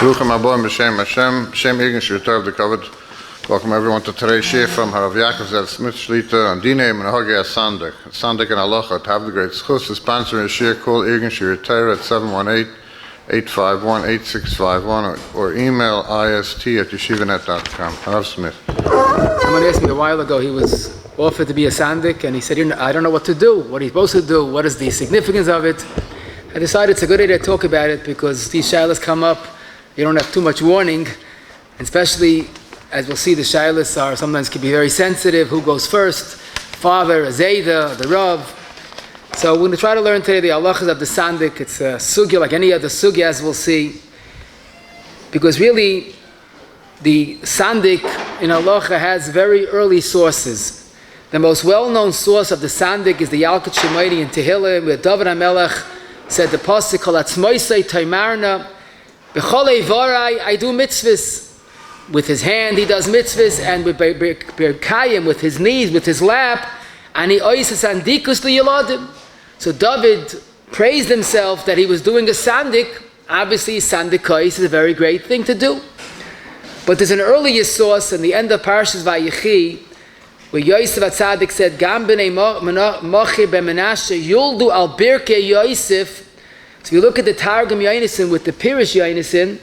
Welcome everyone to today's share from Rabbi Yakov Smith Shlita on minhag Sandek. Sandek and Halacha to have the great schus to sponsor a share. Call irreligous at 718-851-8651 or email ist@yeshivanet.com. Rabbi Smith. Someone asked me a while ago, he was offered to be a sandik and he said, I don't know what to do, what he's supposed to do, what is the significance of it. I decided it's a good idea to talk about it because these shilas come up, you don't have too much warning, and especially as we'll see, the shilas are sometimes can be very sensitive. Who goes first? Father, a zayda, the rav. So we're going to try to learn today the halachas of the sandik. It's a sugya like any other sugya, as we'll see, because really the sandik in halacha has very early sources. The most well-known source of the sandik is the Yakov in Tehillim, where David HaMelech said the pasuk Kol Atzmoisei Taimarna B'chol Eivarai I do mitzvahs. With his hand he does mitzvahs, and with Berkayim, with his knees, with his lap, and he oises sandikus li'yaladim. So David praised himself that he was doing a sandik. Obviously sandik is a very great thing to do. But there's an earlier source in the end of Parashas Vayechi, where Yosef HaTzadik said, Gam b'nei mochi b'menashe yuldu al birkei Yosef. So if you look at the Targum Yonason with the Pirish Yonason,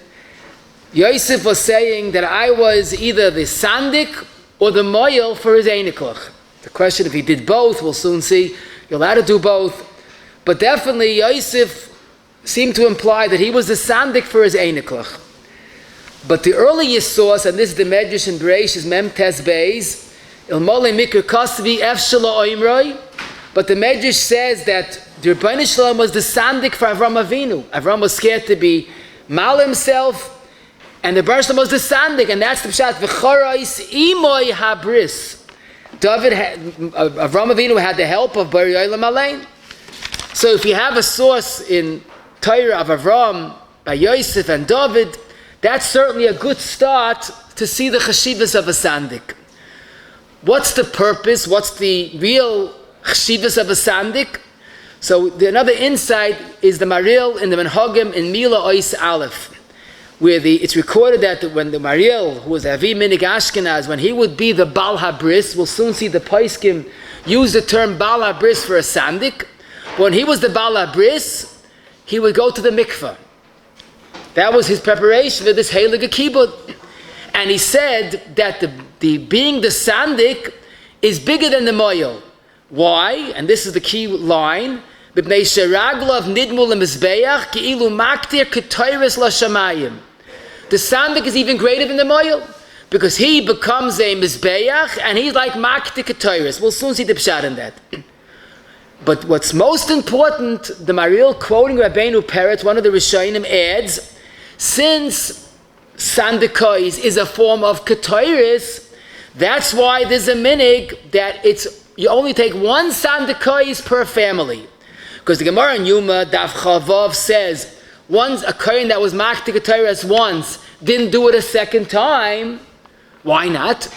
Yosef was saying that I was either the sandik or the mohel for his einiklach. The question if he did both, we'll soon see. You're allowed to do both. But definitely Yosef seemed to imply that he was the sandik for his einiklach. But the earliest source, and this is the Medrash in Bereishis Mem Tes Beis, Ilmole Mikra Kasvi Efshala Oimroi. But the Medrash says that the Rebbeinu Shalom was the sandik for Avram Avinu. Avram was scared to be mal himself, and the Rebbeinu Shalom was the sandik, and that's the pshat. V'chorais imoy habris. Avram Avinu had the help of Bari Olam Alein. So if you have a source in Torah of Avram by Yosef and David, that's certainly a good start to see the chashivas of a sandik. What's the purpose? What's the real chashivas of a sandik? So another insight is the Maril in the minhagim in Mila Ois Aleph, where it's recorded that when the Maril, who was Avi Minhag Ashkenaz, when he would be the Bal HaBris, we'll soon see the Paiskim use the term Bal HaBris for a sandik. When he was the Bal HaBris, he would go to the mikveh. That was his preparation for this heilige kibud. And he said that the being the sandik is bigger than the mohel. Why? And this is the key line. The sandik is even greater than the mohel, because he becomes a mizbeach and he's like makti ketoiris. We'll soon see the pshat in that. But what's most important, the Maril quoting Rabbeinu Peretz, one of the Rishonim, adds, since Sandekאות is a form of ketoiris, that's why there's a minhag that you only take one Sandekאות per family. Because the Gemara in Yuma, Daf Chavav says, once a kohen that was makti ketoiris once didn't do it a second time. Why not?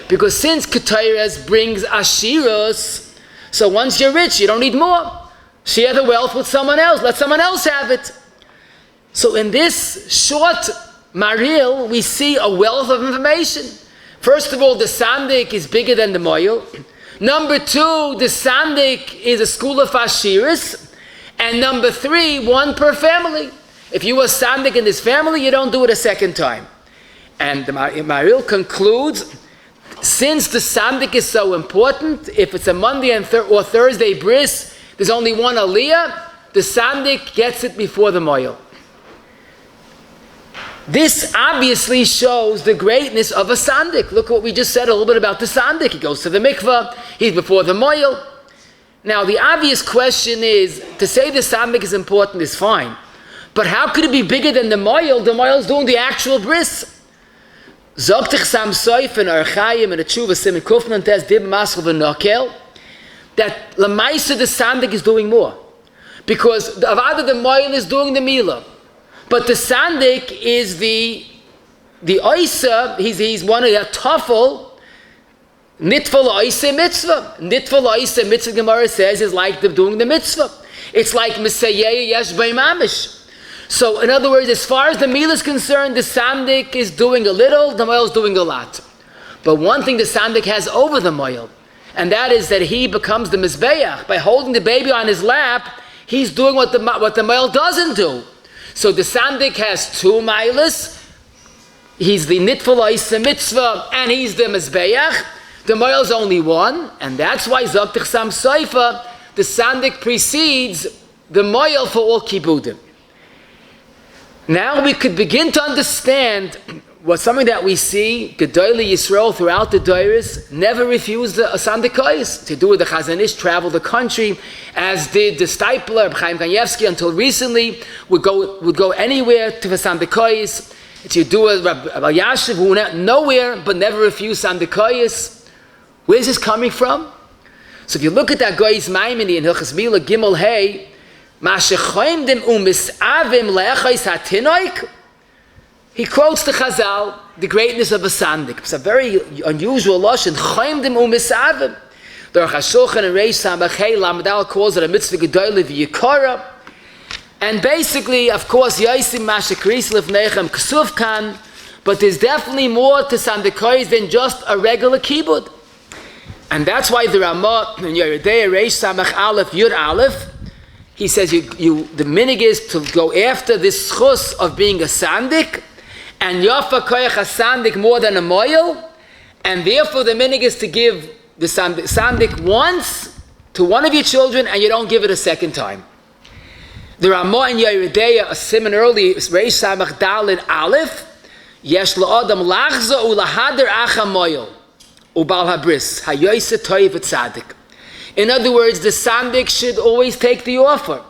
Because since ketoiris brings ashiros, so once you're rich, you don't need more. Share the wealth with someone else. Let someone else have it. So in this short Maril, we see a wealth of information. First of all, the sandik is bigger than the mohel. Number two, the sandik is a school of ashiris. And number three, one per family. If you were sandik in this family, you don't do it a second time. And the Maril concludes, since the sandik is so important, if it's a Monday or Thursday bris, there's only one aliyah, the sandik gets it before the mohel. This obviously shows the greatness of a sandik. Look what we just said a little bit about the sandik. He goes to the mikveh, he's before the mohel. Now the obvious question is, to say the sandik is important is fine, but how could it be bigger than the mohel? The mohel is doing the actual bris. Zogtich Sam Soif and Archaim and the Tshuva Simen Kufman Tes Dib Maschel V'Nokel, that Lamaisa the sandik is doing more, because the Avada the mohel is doing the milah. But the sandik is the oisa, he's one of the tafel, nitfal oisa mitzvah. Nitfal oisa mitzvah, Gemara says, is like doing the mitzvah. It's like Messiah Yesh Bei Mamish. So in other words, as far as the meal is concerned, the sandik is doing a little, the mohel is doing a lot. But one thing the sandik has over the mohel, and that is that he becomes the mizbeach. By holding the baby on his lap, he's doing what the mohel doesn't do. So the sandik has two milas. He's the nitful mitzvah, and he's the mizbeach. The mohel is only one, and that's why Zoktich Sam Seifa, the sandik precedes the mohel for all kibudim. Now we could begin to understand what something that we see, gedolim Yisrael throughout the Deiros never refused a sandik to do with the Chazanish, travel the country, as did the Stipler, Chaim Kanievsky, until recently, would go anywhere to the sandik. To do with Rabbi Yashiv, who went nowhere but never refused sandik. Where's this coming from? So if you look at that Goy's Maimoni in Hilchas Mila Gimel Hey, he quotes the Chazal, the greatness of a sandik. It's a very unusual lashon. The Aruch HaShulchan and Reish Samachei Lamadal calls it a mitzvah gedolim v'yikara. And basically, of course, Yosim Mashakris Lifnechem Ksuv Kan, but there's definitely more to sandik than just a regular kibud. And that's why the Ramah in Yeridei Reish Samach Aleph Yud Aleph, he says the minhag is to go after this schus of being a sandik, and yafa koyach a sandik more than a mohel, and therefore the minhag is to give the sandik once to one of your children, and you don't give it a second time. The Ramah in Yeridei, a simon early, Reish Samach Dalid Aleph, yesh la'adam lachza ulahader acha mohel ubal habris hayoyse toiv tzadik. In other words, the sandik should always take the offer.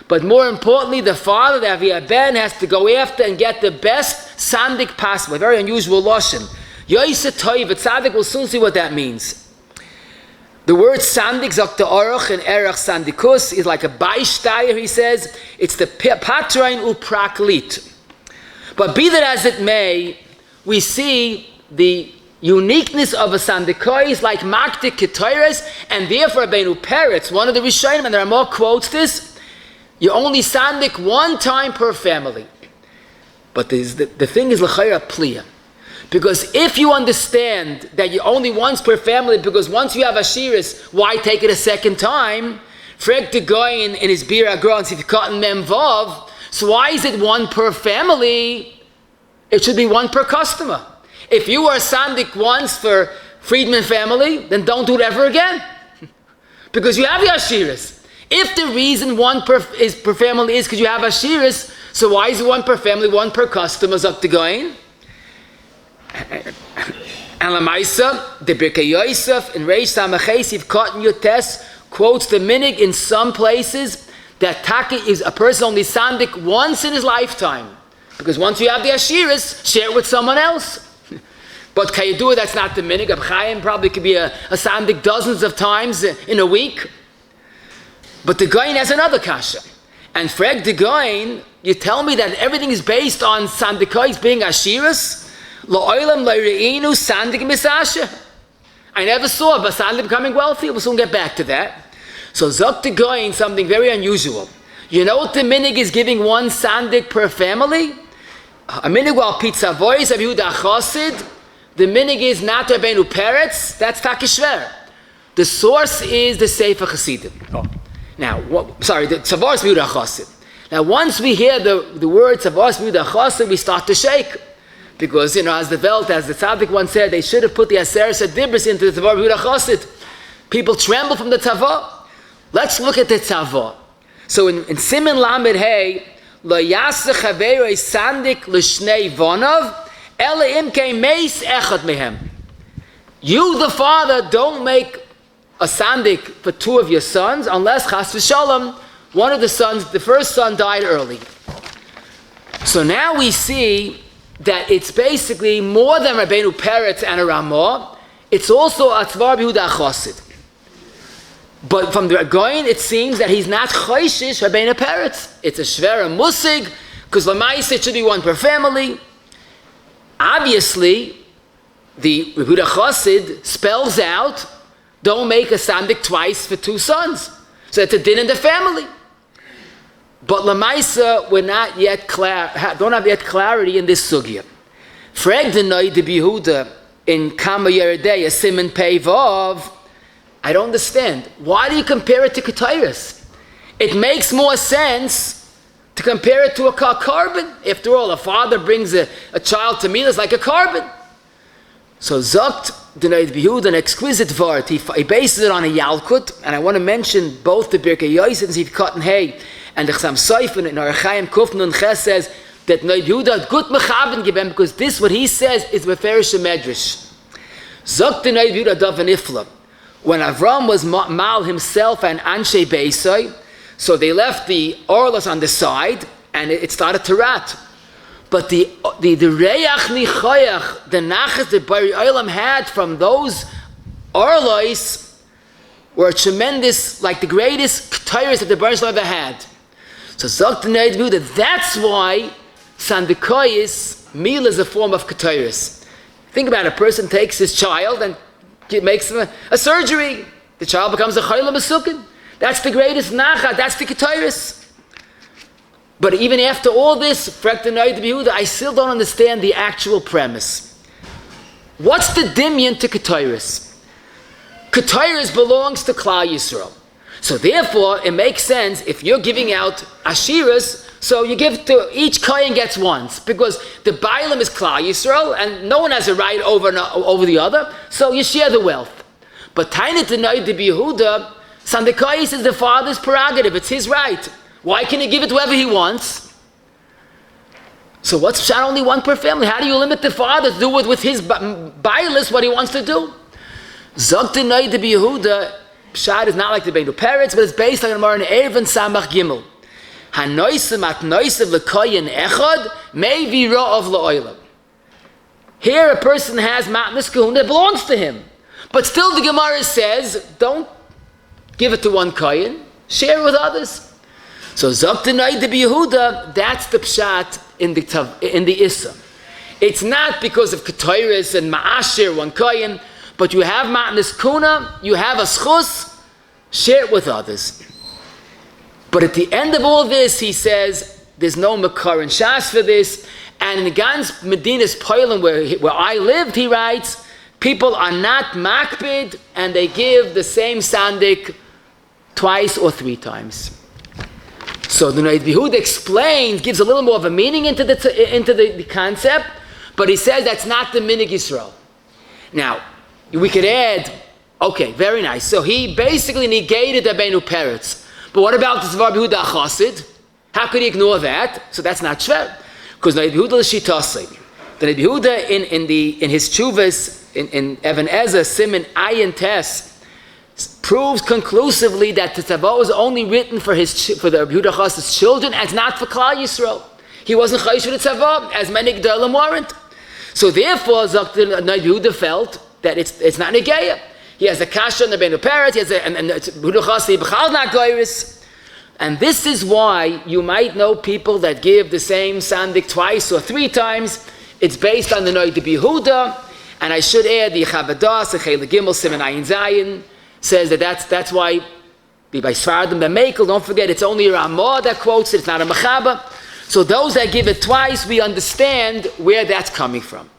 But more importantly, the father, the Aviyah Ben, has to go after and get the best sandik possible. A very unusual lashon. Yoyse toiv tzadik, we'll soon see what that means. The word sandik, Dr. Aruch and Erech Sandikus, is like a beishtayr, he says. It's the patrain upraklit. But be that as it may, we see the uniqueness of a sandik is like maktik ketores, and therefore Rabbeinu Peretz, one of the Rishonim, and there are more quotes this, you only sandik one time per family. But the thing is l'chayra pliya. Because if you understand that you only once per family, because once you have ashiris, why take it a second time? Frek the guy in his bir agron sifkat mem vav. So why is it one per family? It should be one per customer. If you are sandik once for Friedman family, then don't do it ever again. Because you have your ashiris. If the reason one per family is because you have ashiris, so why is it one per family, one per customer, up to going? And Lamaisa, the Birkei Yosef in Reish Samachei Sivkat Yotes quotes the minhag in some places that taki is a person only sandik once in his lifetime. Because once you have the ashiris, share it with someone else. But can you do it? That's not the minhag. Chaim probably could be a sandik dozens of times in a week. But the Goyin has another kasha. And Freg the Goyin, you tell me that everything is based on sandikais being ashiras? La'olam la're'inu sandik misasha. I never saw a sandik becoming wealthy. We'll soon get back to that. So Zok the Goyin, something very unusual. You know what the minhag is giving one sandik per family? A minhag while pizza voice of Yehuda Chosid. The minhag is not Rabbeinu Peretz, that's Takishver. The source is the Sefer Chassidim. Oh. Now, the Tzavaros Yehuda Chosid. Now, once we hear the word Tzavaros Yehuda Chosid, we start to shake. Because, as the Tzaddik once said, they should have put the Aseret Dibris into the Tzavaros Yehuda Chosid. People tremble from the Tzavah. Let's look at the Tzavah. So in Siman Lamed Hey, Lo Yaseh Chaverei Sandik L'Shnei Vonav, you, the father, don't make a sandik for two of your sons unless chas v'shalom, one of the sons, the first son died early. So now we see that it's basically more than Rabbeinu Peretz and a Ramah. It's also a Tzvar B'Yehuda Chosid. But from the Goyin, it seems that he's not choishish Rabbeinu Peretz. It's a shvera musig, because l'maisa it should be one per family. Obviously, the Yehuda Chosid spells out, don't make a sandik twice for two sons. So it's a din in the family. But Lamaisa, we're not yet don't have yet clarity in this sugya. Frag the Noid de Behuda in Kama Yeridei, a Simon Pevov. I don't understand. Why do you compare it to Ketairis? It makes more sense to compare it to a carbon. After all, a father brings a child to me that's like a carbon. So Zokt Denoid Behuda, an exquisite word. He bases it on a Yalkut, and I want to mention both the Birkei Yosef and Cotton Hay and the Chasam Sofer in Arachaim Kufn and Ches says that Noid Behuda good mechaben given because this what he says is Beferish Medrash. Zokt Denoid Behuda Davan Ifla. When Avram was mal himself and Anshe Beisai, so they left the orlas on the side and it started to rot. But the reyach nichoyach, the nachas that Bari Olam had from those orlois were tremendous, like the greatest ketairis that the Bari Olam ever had. So Zok T'nei D'Buda, that's why Sandekאות meal is a form of ketairis. Think about it, a person takes his child and makes him a surgery. The child becomes a chayla mesukin. That's the greatest nacha, that's the ketairis. But even after all this, I still don't understand the actual premise. What's the dimyan to Ketairis? Ketairis belongs to Klal Yisrael. So therefore, it makes sense if you're giving out Ashiras, so you give to each Kohen gets once, because the Bailam is Klal Yisrael, and no one has a right over the other, so you share the wealth. But Tainat Denoid de Yehuda, Sandekאות is the father's prerogative, it's his right. Why can he give it to whoever he wants? So what's Pshat only one per family? How do you limit the father to do with his bailis what he wants to do? Zog T'nai de Yehuda, Pshat is not like the Beinu Peretz, but it's based on the Gemara in Erevin Samach Gimel. Hanoisim at noisim lekoyin echad maybe ra'ov la'olam. Here a person has matnas kahuna that belongs to him. But still the Gemara says, don't give it to one koyin, share with others. So Zoktanai de Yehuda, that's the pshat in the Issa. It's not because of Ketairis and Ma'ashir, one koyin, but you have matnas kuna, you have a schus, share it with others. But at the end of all this, he says, there's no makar and shas for this, and in Gans Medina's Poilim, where I lived, he writes, people are not makbid, and they give the same sandik twice or three times. So the Noid Bihud explains, gives a little more of a meaning into the concept, but he says that's not the minhag Yisrael. Now, we could add, okay, very nice. So he basically negated the Beinu Peretz. But what about the Zvar Bihud HaChasid? How could he ignore that? So that's not shver. Because Noid Bihud l'shitasi. The Noid Bihud in his Chuvas, in Evan Ezra, Simon Ayin Tes, proves conclusively that the Tzavah was only written for the Yehuda Chasid's children and not for Klal Yisrael. He wasn't chayish for the Tzavah, as many gedolim weren't. So therefore, Noid Yehuda felt that it's not negeya. He has a kasha in the Beinu Peretz, he has and Yehuda Chasid b'chal not goyris. And this is why you might know people that give the same sandik twice or three times. It's based on the Noid Yehuda, and I should add the Chavadas, the Chele Gimel, Siman Ayin Zayin, says that's why by Sfardim B'Mekel, don't forget it's only a Ramah that quotes it, it's not a Mechaba. So those that give it twice, we understand where that's coming from.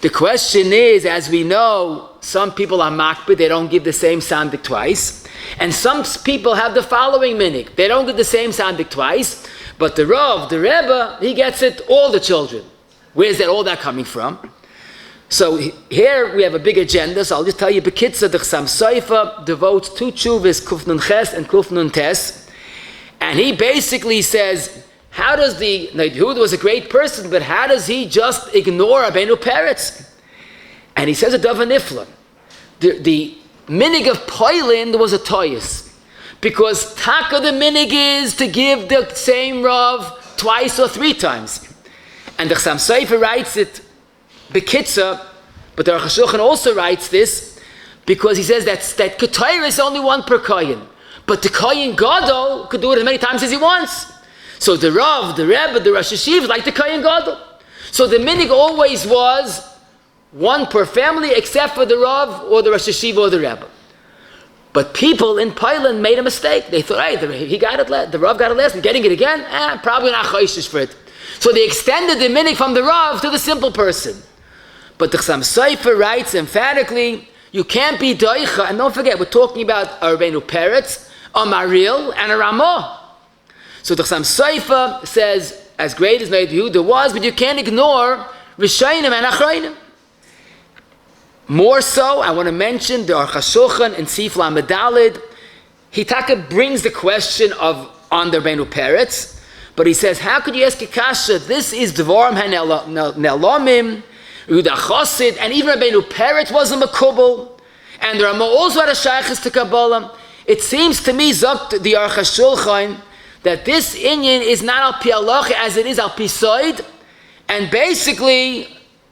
The question is, as we know, some people are makbid, they don't give the same sandik twice. And some people have the following minhag. They don't give the same sandik twice, but the Rav, the Rebbe, he gets it, all the children. Where's all that coming from? So here we have a big agenda, so I'll just tell you, Bekitza, the Chasam Sofer devotes two chuvas, Kufnun Ches and Kufnun Tes, and he basically says, how does the Noid Yehuda was a great person, but how does he just ignore Rabbeinu Peretz? And he says a Davar Nifla. The minhag of Poiland was a toyus, because taka the minhag is to give the same Rav twice or three times. And the Chasam Sofer writes it Bekitza, but the Aruch HaShulchan also writes this because he says that Ketayr is only one per Kohen, but the Kohen Gadol could do it as many times as he wants. So the Rav, the Rebbe, the Rosh Hashiv like the Kohen Gadol. So the minhag always was one per family except for the Rav or the Rosh Hashiv or the Rebbe. But people in Poland made a mistake. They thought, hey, he got it, the Rav got it last, I'm getting it again? Probably not choishish for it. So they extended the minhag from the Rav to the simple person. But the Chassam Sofer writes emphatically, you can't be doicha, and don't forget, we're talking about a Rabbeinu Peretz, a Maril, and a Ramah. So the Chassam Sofer says, as great as Noid Yehuda was, but you can't ignore Rishayim and Achrayim. More so, I want to mention the Aruch HaShulchan in Sif Lamed Daled. He brings the question of on the Rabbeinu Peretz, but he says, how could you ask a kasha? This is Dvarim HaNe'elamim, Yehuda Chosid, and even Rabbeinu Peretz was a Makubal, and the Ramah also had a Shaykhis to Kabbalah. It seems to me, Zokt the Aruch HaShulchan, that this inyan is not al pi halacha as it is al pi soid, and basically,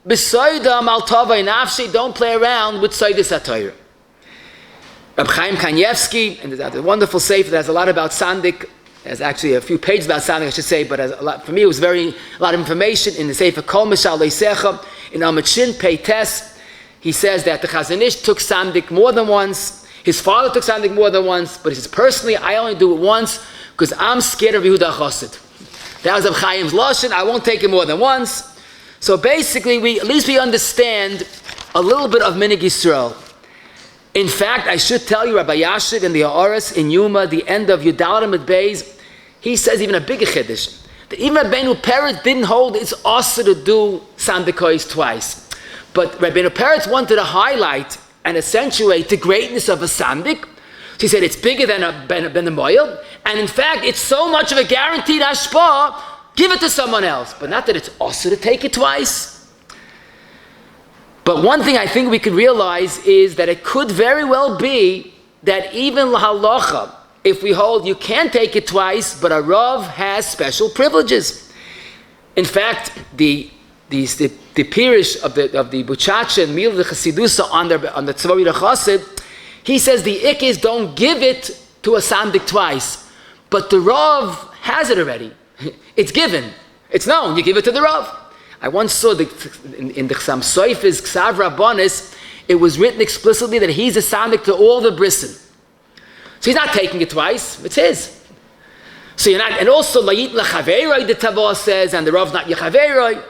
b'soidam al tavai nafshi, don't play around with soidis HaTorah. Reb Chaim Kanievsky, and there's a wonderful sefer that has a lot about sandik. There's actually a few pages about sandik, I should say, but a lot, for me it was a lot of information in the sefer Kol Mishal Leisecha, in Amud Shin Pei Tes. He says that the Chazon Ish took sandik more than once. His father took sandik more than once, but he says, personally, I only do it once because I'm scared of Yehuda Chosid. That was Reb Chaim's lashon. I won't take it more than once. So basically, at least we understand a little bit of minhag Yisrael. In fact, I should tell you, Rabbi Yashiv in the Ha'aretz in Yuma, the end of Yudalim at Beis, he says even a bigger chiddush, that even Rabbeinu Peretz didn't hold it's also to do Sandekאות twice. But Rabbeinu Peretz wanted to highlight and accentuate the greatness of a sandik. So he said it's bigger than a mohel, and in fact, it's so much of a guaranteed ashpah, give it to someone else. But not that it's also to take it twice. But one thing I think we could realize is that it could very well be that even halacha, if we hold you can't take it twice, but a Rav has special privileges. In fact, the Pirish of the Buchacha and Mil the Chasidusa on the Tzavori Chasid, he says the ik is don't give it to a sandik twice, but the Rav has it already. It's given. It's known. You give it to the Rav. I once saw in the Chassam Sofer's Ksav Rabbanis, it was written explicitly that he's a sandik to all the brisin. So he's not taking it twice. It's his. So you're not, and also Layit Lachaveroi, the Tavah says, and the Rav's not Yechaveroi.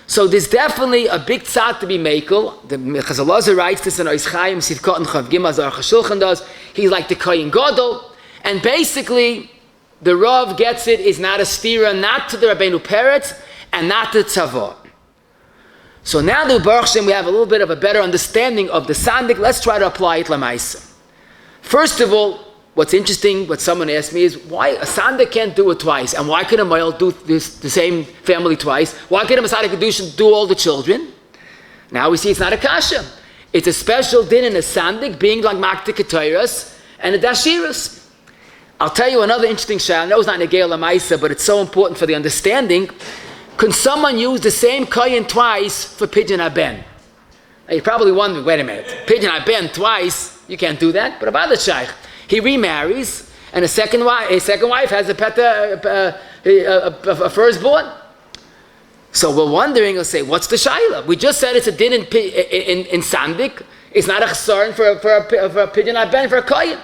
So there's definitely a big tzad to be makel. The Chazal Lazar writes this in Ois Chaim, Sivkot and Chav Gimel, Aruch HaShulchan does. He's like the Kohen Gadol. And basically, the Rav gets it is not a stira, not to the Rabbeinu Peretz, and not to Tzavah. So now the Baruch Shem, we have a little bit of a better understanding of the sandik. Let's try to apply it lamaisa. First of all, what's interesting, what someone asked me is, why a sandik can't do it twice? And why can a mohel do the same family twice? Why can a Masada Kedushin do all the children? Now we see it's not a kasha. It's a special din in a sandik, being like Makta Ketairas and a Dashiras. I'll tell you another interesting shayla. I know it's not Negei Lamaisa, but it's so important for the understanding. Can someone use the same kohen twice for Pidyon HaBen? Now you're probably wondering, wait a minute, Pidyon HaBen twice, you can't do that. But about the shaykh, he remarries, and a second wife has a firstborn. So we're wondering, we'll say, what's the shayla? We just said it's a din in sandik. It's not a chesaron for a Pidyon HaBen, for a kohen.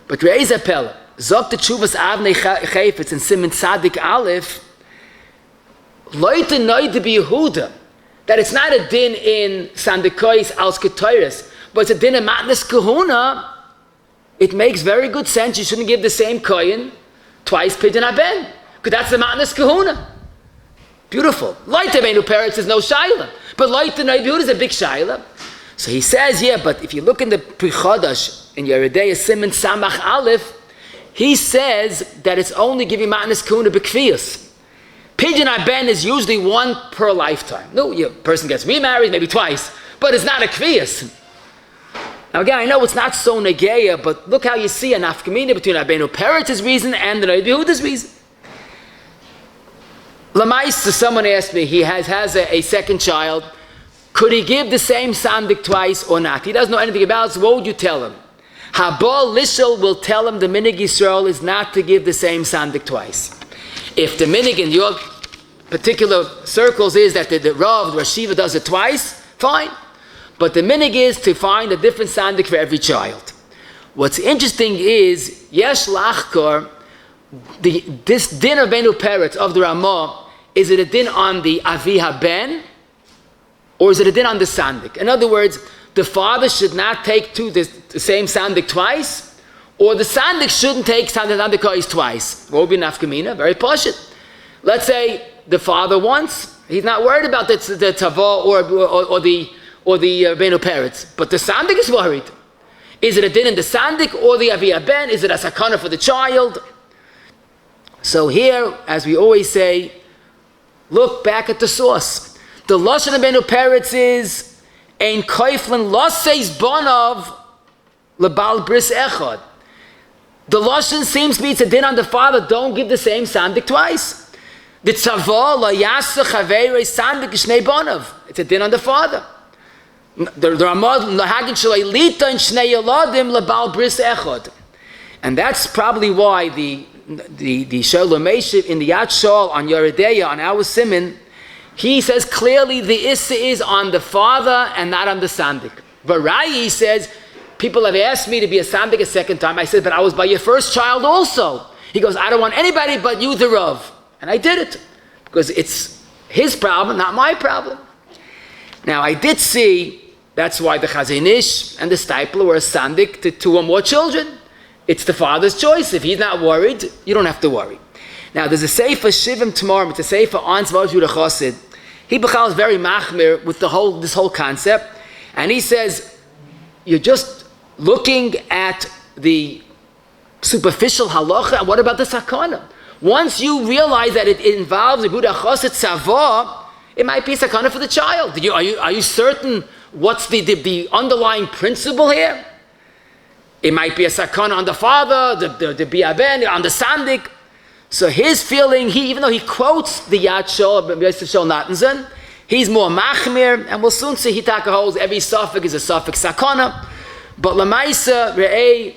But Re'ez Apel, Zok the Tshuvas Avnei Chayfetz in Siman Tzadik Aleph, Leute know to be Yehuda, that it's not a din in Sandekאות als Ketores, but it's a din in Matnas Kahuna. It makes very good sense. You shouldn't give the same kohen twice Pidyon HaBen, because that's the Matnas Kahuna. Beautiful. Leute Beinu Peretz is no shayla, but Leute know Yehuda is a big shayla. So he says, yeah, but if you look in the Pri Chodesh in Yeridei Siman Samach Aleph, he says that it's only giving Matnas Kahuna b'kfiyas. Pidyon HaBen is usually one per lifetime. No, a person gets remarried maybe twice, but it's not a kviyas. Now again, I know it's not so negeya, but look how you see an afkamina between Rabbeinu Peretz's reason and the Rabbi Yehuda's reason. Lamaisa, someone asked me, he has a second child. Could he give the same sandik twice or not? He doesn't know anything about it, so what would you tell him? Habal Lishel will tell him the minhag Yisrael is not to give the same sandik twice. If the minhag in your particular circles is that the Rav, the Rashiva does it twice, fine. But the minhag is to find a different sandik for every child. What's interesting is, yesh lachkor, this din of Benu Peretz of the Ramah, is it a din on the Avi HaBen, or is it a din on the sandik? In other words, the father should not take the same sandik twice, or the sandik shouldn't take sandik twice. What would be nafkamina? Very pashut. Let's say the father once, he's not worried about the tava or the Benu Peretz, but the sandik is worried. Is it a din in the sandik or the Avi HaBen? Is it a sakana for the child? So here, as we always say, look back at the source. The lashon of Benu Peretz is ein koiflin laseis bonav lebal bris echad. The lashon seems to be it's a din on the father. Don't give the same sandik twice. The tzava la yasa chaveirei sandik shnei bonav. It's a din on the father. The Ramah lahagin shalei lita in shnei yaladim lebal bris echad. And that's probably why the Shalom Meshiv in the Yad Shol on Yeredeya, on our Siman, he says clearly the Issa is on the father and not on the sandik. Varai says, people have asked me to be a sandik a second time. I said, but I was by your first child also. He goes, I don't want anybody but you, the Rav. And I did it. Because it's his problem, not my problem. Now, I did see, that's why the Chazon Ish and the Stipler were a sandik to two or more children. It's the father's choice. If he's not worried, you don't have to worry. Now, there's a sefer Shivim tomorrow. It's a sefer on Tzvot Judah Chosid. He Bechal is very machmir with this whole concept, and he says you're just looking at the superficial halacha. And what about the sakana? Once you realize that it involves a Judah Chosid tzava, it might be a sakana for the child. Are you certain what's the underlying principle here? It might be a sakana on the father, the biaben, on the sandik. So his feeling, even though he quotes the Yad Shol, Yosef Shol Natanzen, he's more machmir, and we'll soon see Hitaka holds every suffix is a suffix sakana. But Lamaisa, Re'eh,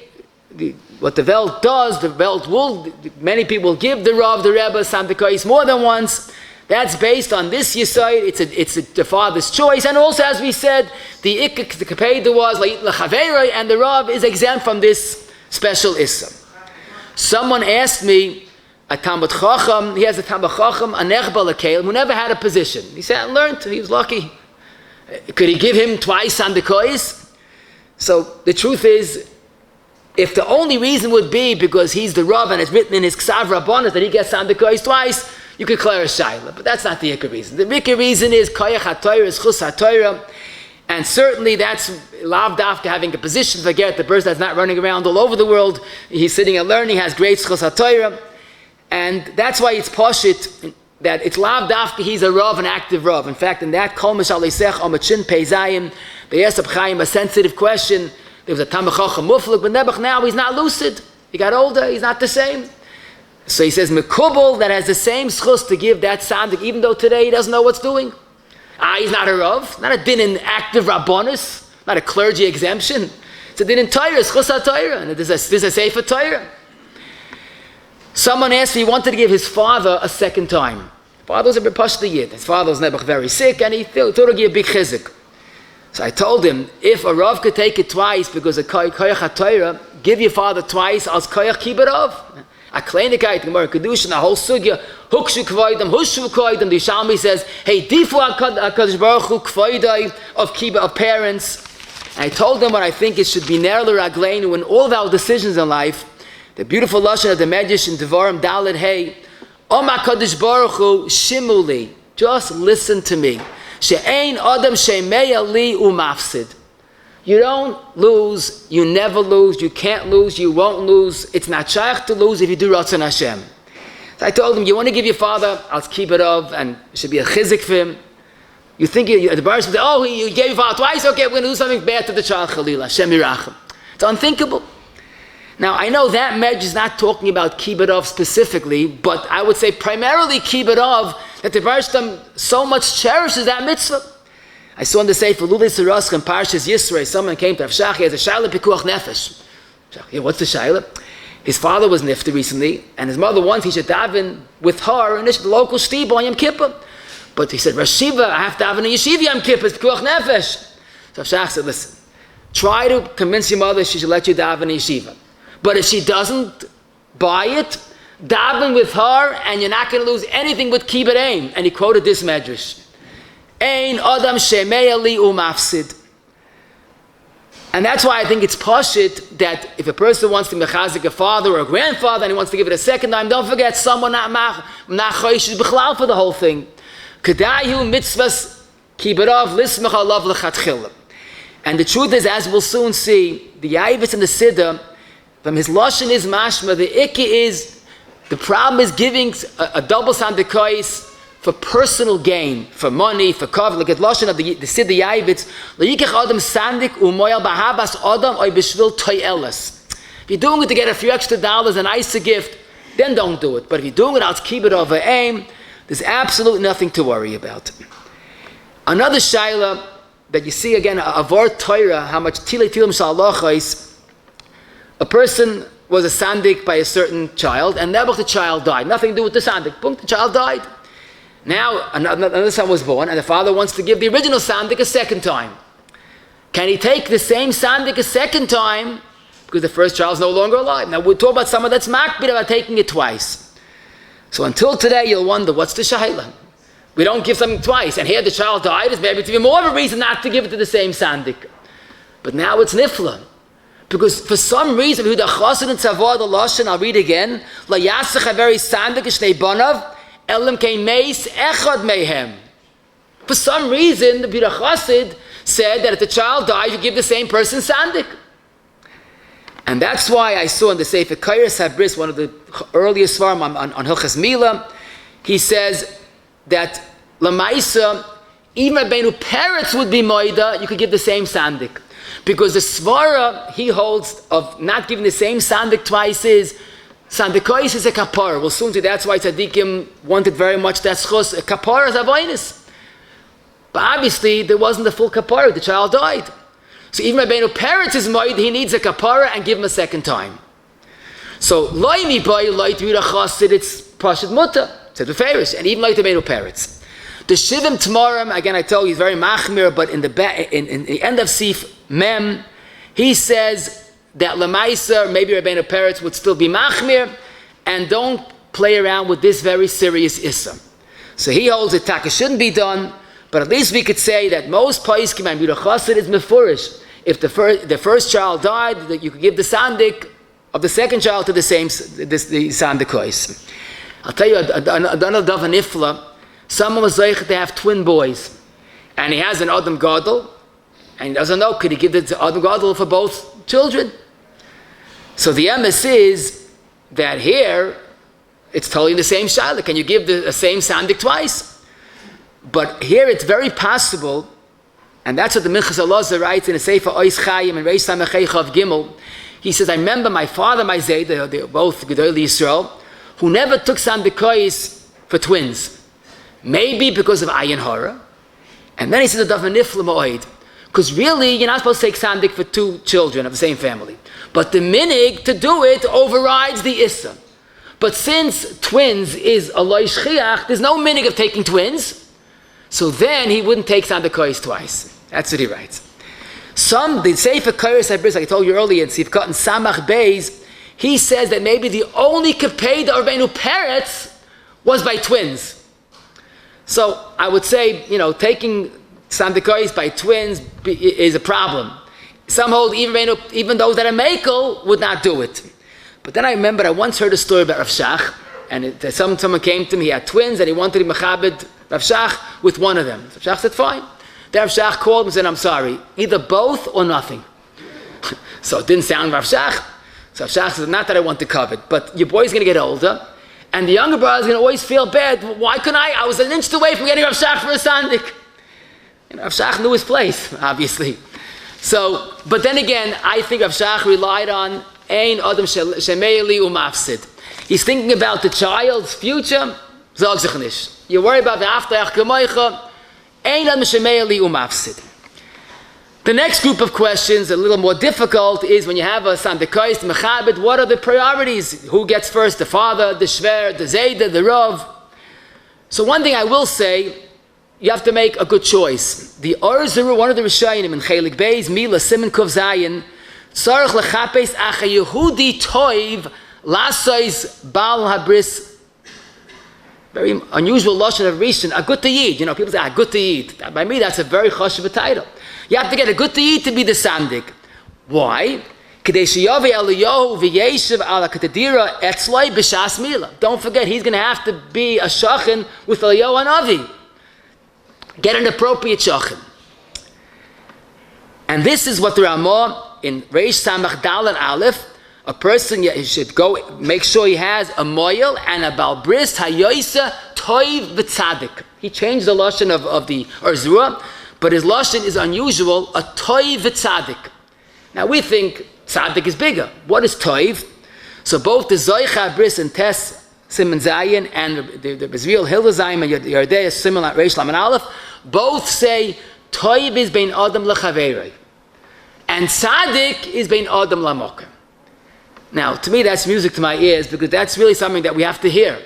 what the Welt does, the Welt will, many people give the Rav, the Rebbe, Sandekאות more than once. That's based on this Yisayid. It's the father's choice. And also, as we said, the Kipeda was L'chaverei, and the Rav is exempt from this special Issa. Someone asked me, a Talmud Chacham, he has a Talmud Chacham, a Nechba L'Keil, who never had a position. He said, learned, he was lucky. Could he give him twice Sandekאות? So the truth is, if the only reason would be because he's the Rav and it's written in his Ksav Rabbanos that he gets Sandekאות twice, you could declare a shaila, but that's not the ikar reason. The ikar reason is koyach haTorah, is chus haTorah, and certainly that's lav dafka having a position. Forget the person that's not running around all over the world. He's sitting and learning, has great chus haTorah, and that's why it's poshit that it's lav dafka. He's a rav, an active rav. In fact, in that kol mishal leisech amachin peizayim, they asked Reb Chaim a sensitive question. There was a Talmud Chacham mufluk, but Nebuch now he's not lucid. He got older. He's not the same. So he says, Mekubal, that has the same schus to give that sandik, even though today he doesn't know what's doing. He's not a Rav, not a din in active Rabbanos, not a clergy exemption. It's a din in Torah, schus ha-Torah, and there's a sefer Torah. Someone asked me, he wanted to give his father a second time. Father was a Bepashta Yid. His father was never very sick, and he thought to give a big chizik. So I told him, if a Rav could take it twice because of koyach ha-Torah, give your father twice as koyach kibud of. A kleinigkeit, Gemara Kedushin, a whole sugya, hukshu kvoidem, hushu kvoidem. The Yishalmi says, hey, difu HaKadosh Baruch Hu kvoidai of kibbud of parents. And I told them what I think it should be ner l'ragleinu in all of our decisions in life. The beautiful lashon of the Medrash in Devarim Dalet Hey, Om HaKadosh Baruch Hu shimuli. Just listen to me. She'ein adam she'meya li umafsid. You don't lose, you never lose, you can't lose, you won't lose. It's not shaykh to lose if you do Ratzon Hashem. So I told him, you want to give your father, I'll keep it of, and it should be a chizik for him. You think the Baruch said, oh, you gave your father twice, okay, we're going to do something bad to the child, Chalila, Hashem Yirachem. It's unthinkable. Now, I know that Medrash is not talking about kibud of specifically, but I would say primarily kibud of, that the Baruch so much cherishes that mitzvah. I saw in the Sefer Lulei Sarask and Parshas Yisrei, someone came to Avshach, he has a shaila pikuach nefesh. Yeah, what's the shaila? His father was nifta recently, and his mother wants he should daven with her in the local shtiba on Yom Kippur. But he said, Rashiva, I have to daven in Yeshiva Yom Kippur, it's pikuach nefesh. So Avshach said, listen, try to convince your mother she should let you daven in yeshiva. But if she doesn't buy it, daven with her, and you're not going to lose anything with kibud aim. And he quoted this medrash. Ein adam shemei li umafsid. And that's why I think it's pashit that if a person wants to mechazik a father or a grandfather and he wants to give it a second time, don't forget someone not choishes b'chlal for the whole thing. Kedayu mitzvahs kiburav lismach alav lechatchila. And the truth is, as we'll soon see, the Yavitz and the Siddur, from his lashon is mashma, the ikki is, the problem is giving a double sandakais for personal gain, for money, for cover. Look at lashon of the Siddur Yavitz. Leikach adam sandik umoyal bahabas adam oy b'shvil toyelas. If you're doing it to get a few extra dollars, a nicer gift, then don't do it. But if you're doing it out to keep it over aim, there's absolutely nothing to worry about. Another shaila that you see again, avar Torah, how much tilei tilim shalachos. A person was a sandik by a certain child, and never the child died. Nothing to do with the sandik. Boom, the child died. Now another son was born, and the father wants to give the original sandik a second time. Can he take the same sandik a second time because the first child is no longer alive? Now we're talking about someone that's makbid about taking it twice. So until today, you'll wonder what's the shayla. We don't give something twice, and here the child died. It's maybe even more of a reason not to give it to the same sandik. But now it's nifla. Because for some reason, I'll read again, La yasach haveri sandik shnei banav, elam kein meis echad mehem. For some reason, the Bira Chassid said that if the child dies, you give the same person sandik. And that's why I saw in the Sefer Kairos Bris, one of the earliest svarim on Hilchas Mila, he says that Lamaisa, even Rabbeinu Peretz would be moida, you could give the same sandik. Because the svara he holds of not giving the same sandik twice is Sandekאות is a kapara. We'll soon see that's why tzaddikim wanted very much that schos. A kapara is avoinus. But obviously there wasn't the full kapara. The child died. So even Rabbeinu Peretz is moed, he needs a kapara and give him a second time. So loy mi boy loy t'mira chasid, it's pashut muta. Said the Farish, and even like the Rabbeinu Peretz. The Shivim Tamarim, again I told you, he's very machmir, but in the end of Sif Mem, he says that Lamaisa, maybe Rabbeinu Peretz would still be machmir, and don't play around with this very serious issa. So he holds it taka shouldn't be done, but at least we could say that most paiskim and B'Chasid is mefurish. If the first child died, that you could give the sandik of the second child to the same the sandakais. I'll tell you another davar nifla. Someone was zeicher to have twin boys, and he has an Adam Gadol, and he doesn't know, could he give the Adam Gadol for both children? So the emes is that here, it's totally the same shaila. Can you give the same sandik twice? But here it's very possible, and that's what the Minchas Elazar writes in a Sefer Ois Chayim and Reish Samachei Chav Gimel. He says, I remember my father, my Zayd, they're both gedolim Yisrael, who never took sandakais for twins. Maybe because of ayin hara. And then he says a davar nifla ma'od. Because really, you're not supposed to take sandik for two children of the same family. But the minhag to do it overrides the issa. But since twins is a loy shchiach, there's no minhag of taking twins. So then he wouldn't take sandakais twice. That's what he writes. The Sefer Kairos Bris, like I told you earlier, in Sivkot and Samach Beis, he says that maybe the only kapeda of Rabbeinu Peretz was by twins. So I would say, taking sandakais by twins is a problem. Some hold even those that are mekel would not do it. But then I remember I once heard a story about Rav Shach, and someone came to me, he had twins, and he wanted to mechabed Rav Shach with one of them. Rav Shach said, fine. Then Rav Shach called him and said, I'm sorry, either both or nothing. So it didn't sound Rav Shach. So Rav Shach said, not that I want to covet, but your boy's going to get older, and the younger brother is going to always feel bad. Why couldn't I? I was an inch away from getting Rav Shach for a sandik. And Rav Shach knew his place, obviously. So, but then again, I think Rav Shach relied on Ein Adam Shemeili Umafsid. He's thinking about the child's future. Zog sich nicht. You worry about the afterach kemoicha. Ein Adam Shemeili Umafsid. The next group of questions, a little more difficult, is when you have a sandakais, mechabed, what are the priorities? Who gets first? The father, the shver, the zayda, the rav? So one thing I will say, you have to make a good choice. The Orzuru, one of the Rishayim in Chelik Beis, Mila, Simon Kov Zayin, Tzarech lechapes acha Yehudi toiv lasois bal habris. Very unusual lashon of Rishon, a good to eat. You know, people say, good to eat. By me, that's a very chashuv title. You have to get a good to eat to be the sandik. Why? Don't forget, he's going to have to be a shachin with Eliyahu and Avi. Get an appropriate shachin. And this is what the Ramah in Reish Samach Dal and Aleph, a person should go make sure he has a mohel and a bris hayoisa toiv v'tzadik. He changed the lashon of the Arzura, but his lashon is unusual, a toiv v'tzadik. Now we think tzadik is bigger. What is toiv? So both the Zoicha bris and Tes Simon Zayin and the Bezriel Hilda Zayin and Yardei Simon Reish Laman Aleph both say toiv is bein adam lechaverei and tzadik is bein adam lamoker. Now, to me, that's music to my ears because that's really something that we have to hear.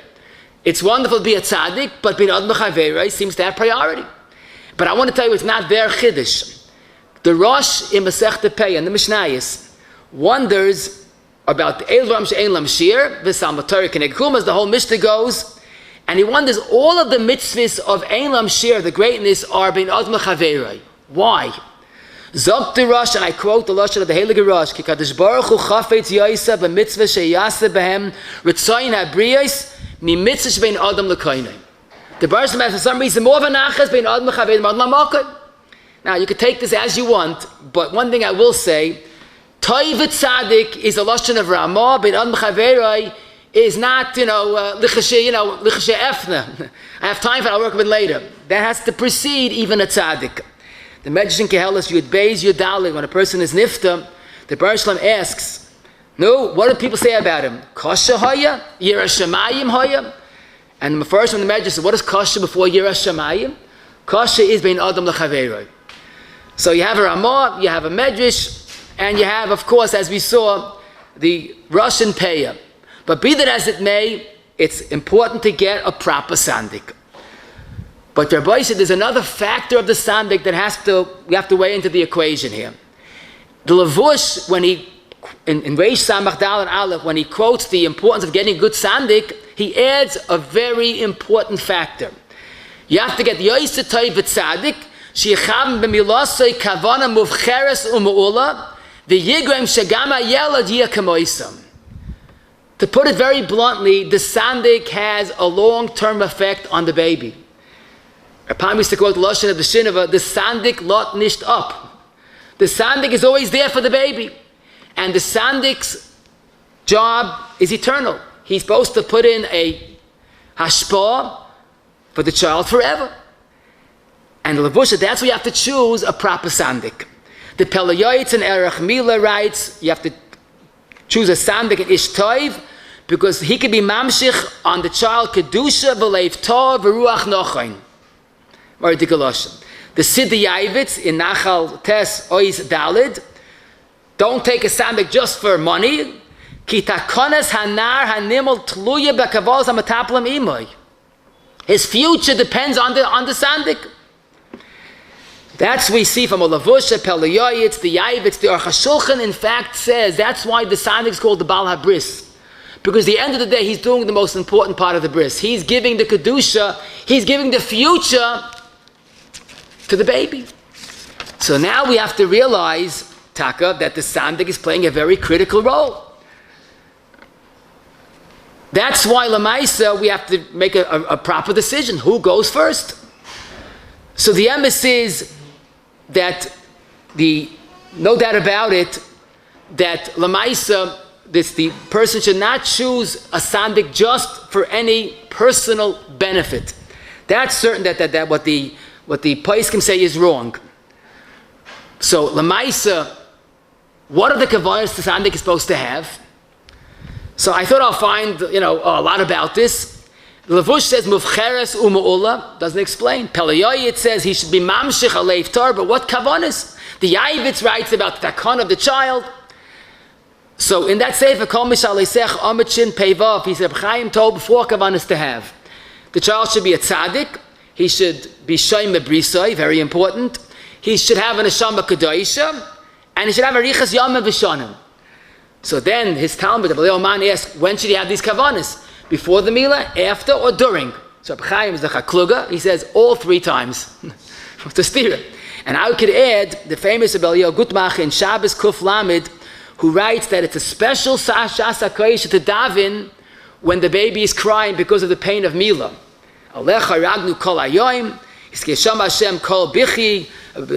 It's wonderful to be a tzaddik, but being adam l'chaverei seems to have priority. But I want to tell you, it's not their chiddush. The Rosh in Masechta Pei and the Mishnayos wonders about the Eil Ram She'ein Lam Shir, V'sam L'Torah Keneg Kum, as the whole Mishnah goes, and he wonders all of the mitzvahs of Ein Lam Shir, the greatness, are being adam l'chaverei. Why? Zok the Rosh, and I quote the Lashon of the Heilige Rosh, Ki Kadosh Baruch Hu chafetz yaisa b'mitzvah sheyasa b'hem ritzayin habriyos mi mitzvah shebein adam l'koinai. The Baruch has for some reason more of a nachas bein adam l'chaveid adam l'makod. Now you could take this as you want, but one thing I will say, toiv v'tzadik is a Lashon of Ramah, bein adam l'chaveiroi is not, lichashe efna. I have time for it, I'll work with it later. That has to precede even a tzadik. The Medrash in Kehelis Yud Beis Yud Dalet, when a person is nifta, the Baruch Shalom asks, no, what do people say about him? Kasha haya? Yira Shamayim haya? And the first one, the Medrash says, what is kasha before Yira Shamayim? Kasha is bein adam l'chaveroi. So you have a Ramah, you have a Medrash, and you have, of course, as we saw, the Russian Peya. But be that as it may, it's important to get a proper sandik. But Rabbi said there's another factor of the sandik that we have to weigh into the equation here. The Levush, when he, in Reish Samach Dal and Aleph, when he quotes the importance of getting a good sandik, he adds a very important factor. You have to get Yoyse Toiv V'Tzadik, She'echavim B'milasoi Kavana Muvcheres U'Mu'ula, V'Yigrem Shagama Yelad Yikamoisam. To put it very bluntly, the sandik has a long-term effect on the baby. Upon used to quote the Lashon of the Shinava, the sandik lot nisht up. The sandik is always there for the baby. And the sandik's job is eternal. He's supposed to put in a hashpah for the child forever. And the Levusha, that's why you have to choose a proper sandik. The Pelayoyitz and Erech Mila writes, you have to choose a sandik in Ish Toiv, because he could be mamshich on the child kedusha v'leiv tov v'ruach nochain. The Siddi Yavitz in Nachal Tes Ois Dalid, don't take a sandik just for money. Ki takonas hanar hanimol tluya b'kavos hamataplam imoy. His future depends on the sandik. That's we see from Olavusha, Pelayoyitz, the Yavitz, the Aruch HaShulchan, in fact says that's why the sandik is called the Bal HaBris. Because at the end of the day, he's doing the most important part of the bris. He's giving the kedusha, he's giving the future to the baby. So now we have to realize, Taka, that the sandik is playing a very critical role. That's why Lamaisa, we have to make a proper decision. Who goes first? So the emes is that no doubt about it, that Lamaisa, the person should not choose a sandik just for any personal benefit. That's certain that what the Paiskim say is wrong. So Lamaisa, what are the kavanos the sandik is supposed to have? So I thought I'll find a lot about this. Levush says muvcheres u'mu'ula, doesn't explain. Pelayoyit says he should be mamshich aleiv tar, but what kavanos? The Yavitz writes about the takon of the child. So in that sefer, Kol Mishalesech Amachin Peivav, he said Chaim told before kavanos to have. The child should be a tzaddik. he should be shoym brisai, very important. He should have an neshama kedaisha, and he should have a riches yom v'shanim. So then his Talmud, the Oman asks, when should he have these kavanos? Before the Milah, after, or during? So Reb Chaim is the Chakluga, he says all 3 times to steer it. And I could add the famous Abelio Gutmach in Shabbos Kuf Lamed, who writes that it's a special Shas HaKodesh to daven when the baby is crying because of the pain of Milah. Alecha Ragnu Kol Hayoim, Hiskesham Hashem Kol Bichi, of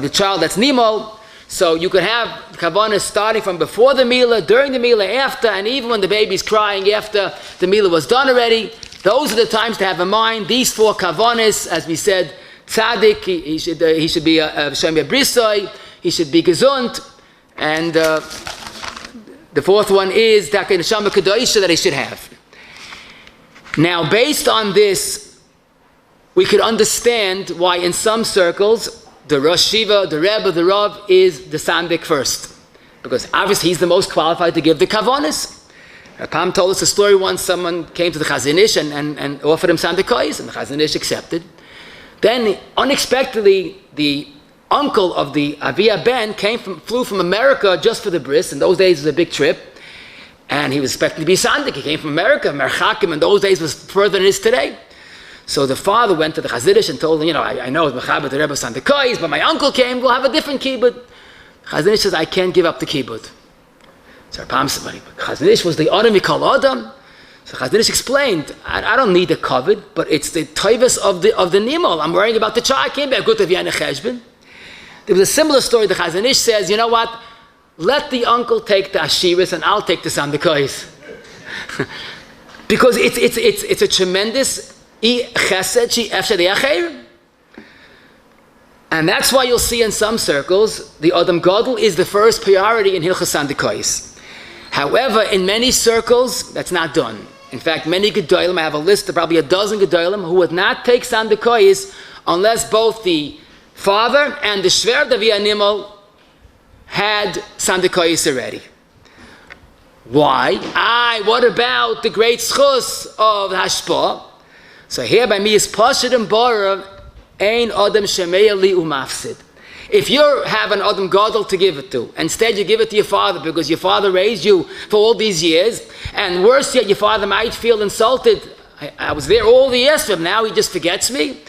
the child that's Nimol. So you could have kavanos starting from before the Milah, during the Milah, after, and even when the baby's crying after the Milah was done already. Those are the times to have in mind. These 4 kavanos, as we said, tzaddik, he should be shoym brisai, he should be gesund, and the 4th one is that neshama kedaisha that he should have. Now, based on this, we could understand why in some circles the Rosh Shiva, the Rebbe, the Rav is the sandik first, because obviously he's the most qualified to give the kavanos. Pam told us a story once. Someone came to the Chazon Ish and offered him Sandekאות, and the Chazon Ish accepted. Then, unexpectedly, the uncle of the Avia Ben flew from America just for the bris. In those days, it was a big trip, and he was expecting to be sandik. He came from America. Merchakim in those days was further than it is today. So the father went to the Chazon Ish and told him, I know it's Mechaber the Rebbe Sandekאות, but my uncle came. We'll have a different kibud. Chazon Ish says, I can't give up the kibud. So Pam said, Chazon Ish was the Adam Mikol Adam. So Chazon Ish explained, I don't need the kavod, but it's the toivus of the nimol. I'm worrying about the child. I can't be a good of Yana Cheshbon. There was a similar story. The Chazon Ish says, you know what? Let the uncle take the ashiris and I'll take the sandakais. Because it's a tremendous chesed. And that's why you'll see in some circles, the Adam Gadol is the first priority in Hilchas Sandekאות. However, in many circles, that's not done. In fact, many gedolim, I have a list of probably a dozen gedolim who would not take Sandekאות unless both the father and the shver Davi Animal had Sandekאות already. Why? What about the great schus of the Hashpah? So here by me is Pashid and Bara, Ein Adam Shemei Li Umafsid. If you have an Adam Gadol to give it to, instead you give it to your father because your father raised you for all these years, and worse yet, your father might feel insulted. I was there all the years from now, he just forgets me.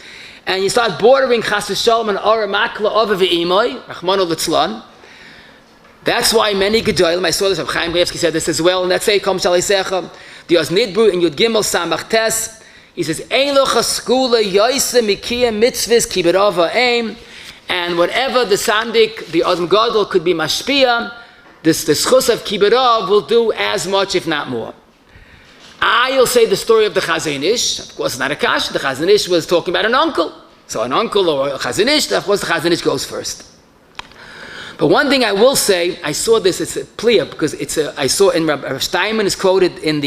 And you start bordering Chas v'Shalom and Ara Makla Ava v'Imoy, Rachmano Litzlan. That's why many Gedolim, I saw this, Chaim Grevsky said this as well, and let's say, Kom Shalisecha, the Oznidbru in Yud Gimel Samach Tes, he says, Ein lo chaskula yoyse mikia mitzvahs kibud aim. And whatever the sandik, the Adam Gadol could be mashpia, the schus of kibud will do as much, if not more. I'll say the story of the Chazon Ish. Of course, it's not a kash. The Chazon Ish was talking about an uncle. So an uncle or a Chazon Ish, of course, the Chazon Ish goes first. But one thing I will say, I saw this, it's a pliya, because I saw in Rabbi Steinman is quoted in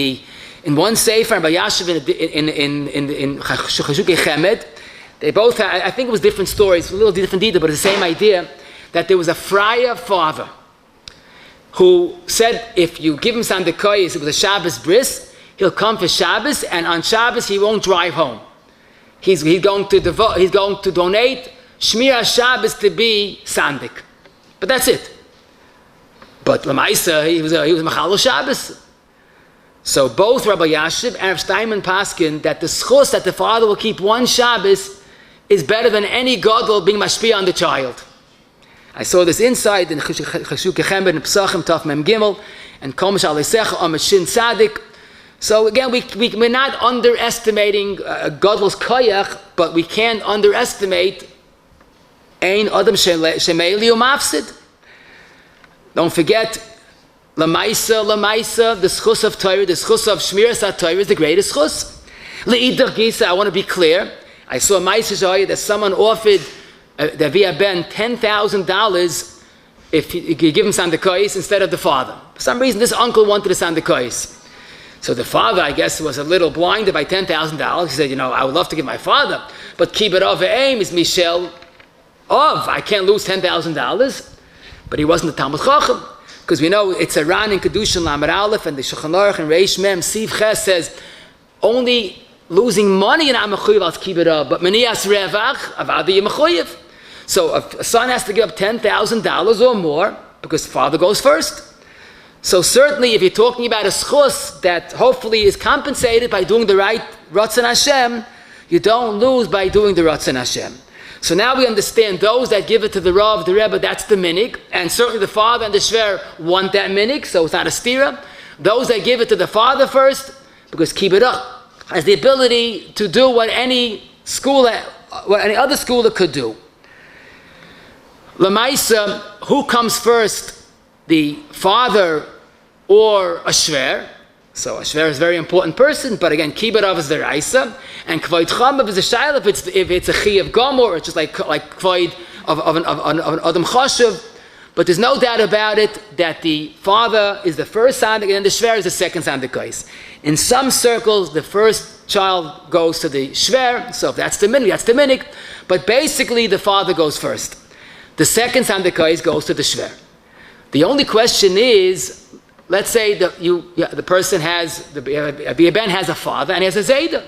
one sefer, and by Yashiv in Chashukei Chemed. They both had, I think it was different stories, a little different detail, but it's the same idea, that there was a friar father who said if you give him Sandekאות, it was a Shabbos bris, he'll come for Shabbos, and on Shabbos he won't drive home. He's going to donate Shmir Shabbos to be sandik. But that's it. But Lamaisa, he was Machal Shabbos. So both Rabbi Yashiv and Rabbi Steinman paskin that the schus that the father will keep one Shabbos is better than any gadol being mashpia on the child. I saw this inside in Chashukei Chemed and Pesachim Taf Mem Gimel and Kol Shalisecha Amid Shin Tzadik. So again, we're not underestimating gadol's koyach, but we can't underestimate Ein Adam Shemei Li Umafsid. Don't forget, Lamaisa, the schus of Torah, the schus of Shmiras HaTorah is the greatest schus. Le'idach Gisa, I want to be clear. I saw a Ma'aseh that someone offered the Via Ben $10,000 if you give him Sandekאות instead of the father. For some reason, this uncle wanted a Sandekאות. So the father, I guess, was a little blinded by $10,000. He said, I would love to give my father, but kibud aim is Michel of. I can't lose $10,000. But he wasn't a Talmud Chacham. Because we know it's a Ran in Kedushin Lamed Aleph and the Shulchan Aruch and Reish Mem Siv Ches says only losing money in mechuyev al kibud, but menias revach avadi mechuyev. So a son has to give up $10,000 or more because father goes first. So certainly, if you're talking about a schus that hopefully is compensated by doing the right Ratzon Hashem, you don't lose by doing the Ratzon Hashem. So now we understand those that give it to the Rav, the Rebbe, that's the minhag, and certainly the father and the shver want that minhag, so it's not a stira. Those that give it to the father first, because kibud has the ability to do what any other schooler could do. Lamaisa, who comes first? The father or a shver. So a shver is a very important person, but again, kibud is the raisa, and kvoid chamav is a shayla if it's a chi of gomor, it's just like kvoid of an adam chashuv. But there's no doubt about it that the father is the first sandik and then the shver is the second sandik. In some circles, the first child goes to the shver, so if that's the minhag, that's the minhag. But basically, the father goes first. The second sandik goes to the shver. The only question is, let's say that the person has, the Ben has a father and he has a zayda.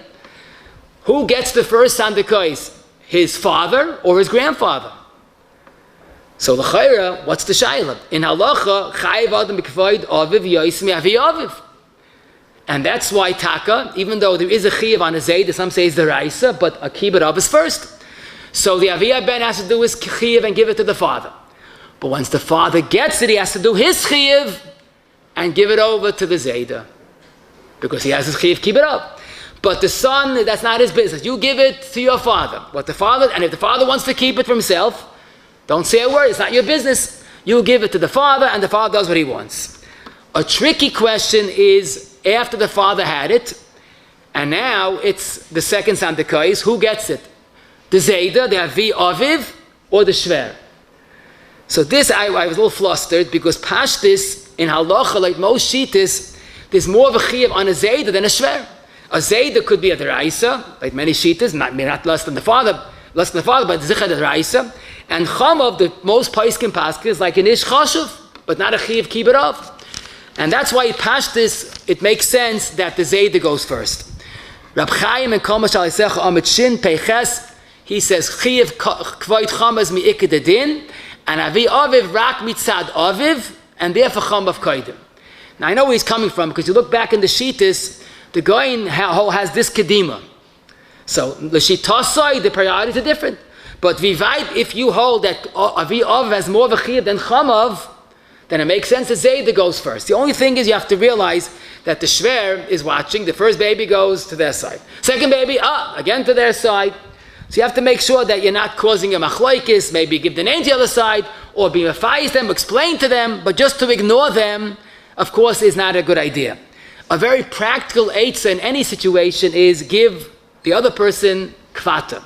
Who gets the first sandakais? His father or his grandfather? So l'chayra, what's the shayla? In halacha, chayiv adam b'kvoid aviv yois mi'avi aviv. And that's why taka, even though there is a chiyav on a zayda, some say it's the raisa, but a kibud av is first. So the aviyah ben has to do his chiyav and give it to the father. But once the father gets it, he has to do his chiyav and give it over to the zayda, because he has his chiyav kibud av. But the son, that's not his business. You give it to your father. And if the father wants to keep it for himself, don't say a word. It's not your business. You give it to the father, and the father does what he wants. A tricky question is, after the father had it, and now it's the second sandakais, who gets it? The zayda, the avi aviv, or the shver? So this, I was a little flustered, because pashtis, in halacha, like most shitas, there's more of a chiyuv on a zayda than a shver. A zayda could be a deraisa, like many shitas, not less than the father, but zicha deraisa. And chamav, the most paiskim paskin, is like an ish chashuv, but not a chiyuv kibud av. And that's why pashtis, it makes sense that the zayda goes first. Rab Chaim and Kol Mashal Yisecha Amit Shin Peiches, he says chiyuv kvoid chamaz mi'iked adin, and avi aviv rak mitzad aviv, and therefore chamav koidim. Now I know where he's coming from, because you look back in the shitas, the Goyin has this kedima. So the shitasai, the priorities are different. But vivait, if you hold that avi aviv has more of a chiyuv than chamav, then it makes sense that zayda goes first. The only thing is you have to realize that the shver is watching. The first baby goes to their side. Second baby, again to their side. So you have to make sure that you're not causing a machlokes, maybe give the name to the other side, or be mafayis them, explain to them, but just to ignore them, of course, is not a good idea. A very practical eitzah in any situation is give the other person kvata.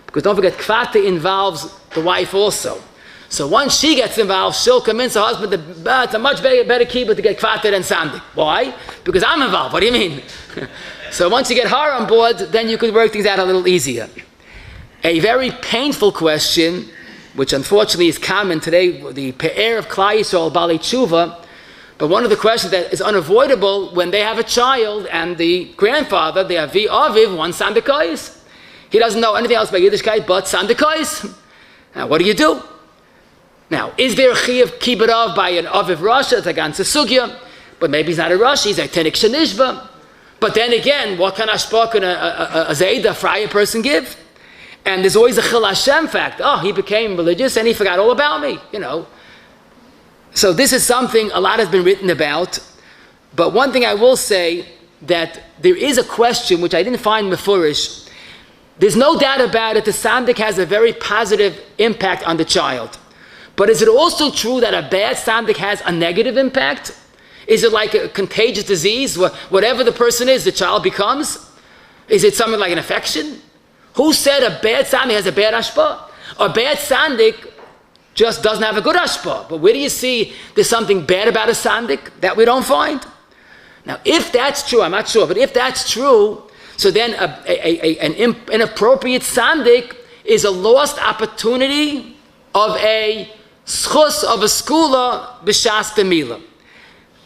Because don't forget, kvata involves the wife also. So once she gets involved, she'll convince her husband that it's a much better kibud to get kvata than sandik. Why? Because I'm involved. What do you mean? So once you get her on board, then you could work things out a little easier. A very painful question, which unfortunately is common today, the pe'er of Klal Yisrael, Balei Tshuva, but one of the questions that is unavoidable when they have a child and the grandfather, the avi aviv, wants sandakais. He doesn't know anything else about Yiddishkeit but sandakais. Now, what do you do? Now, is there a chiyuv kibud av by an aviv rasha? It's a ganze sugya, but maybe he's not a rasha, he's a tenik shenishva. But then again, what kind of hashpah can a zayda, a friar person give? And there's always a chil Hashem fact. Oh, he became religious and he forgot all about me, So this is something a lot has been written about. But one thing I will say, that there is a question which I didn't find mefurish. There's no doubt about it, the sandik has a very positive impact on the child. But is it also true that a bad sandik has a negative impact? Is it like a contagious disease? Whatever the person is, the child becomes? Is it something like an infection? Who said a bad sandik has a bad hashpah? A bad sandik just doesn't have a good hashpah. But where do you see there's something bad about a sandik that we don't find? Now, if that's true, I'm not sure, but if that's true, so then an inappropriate sandik is a lost opportunity of a schus, of a skula, b'shas temila.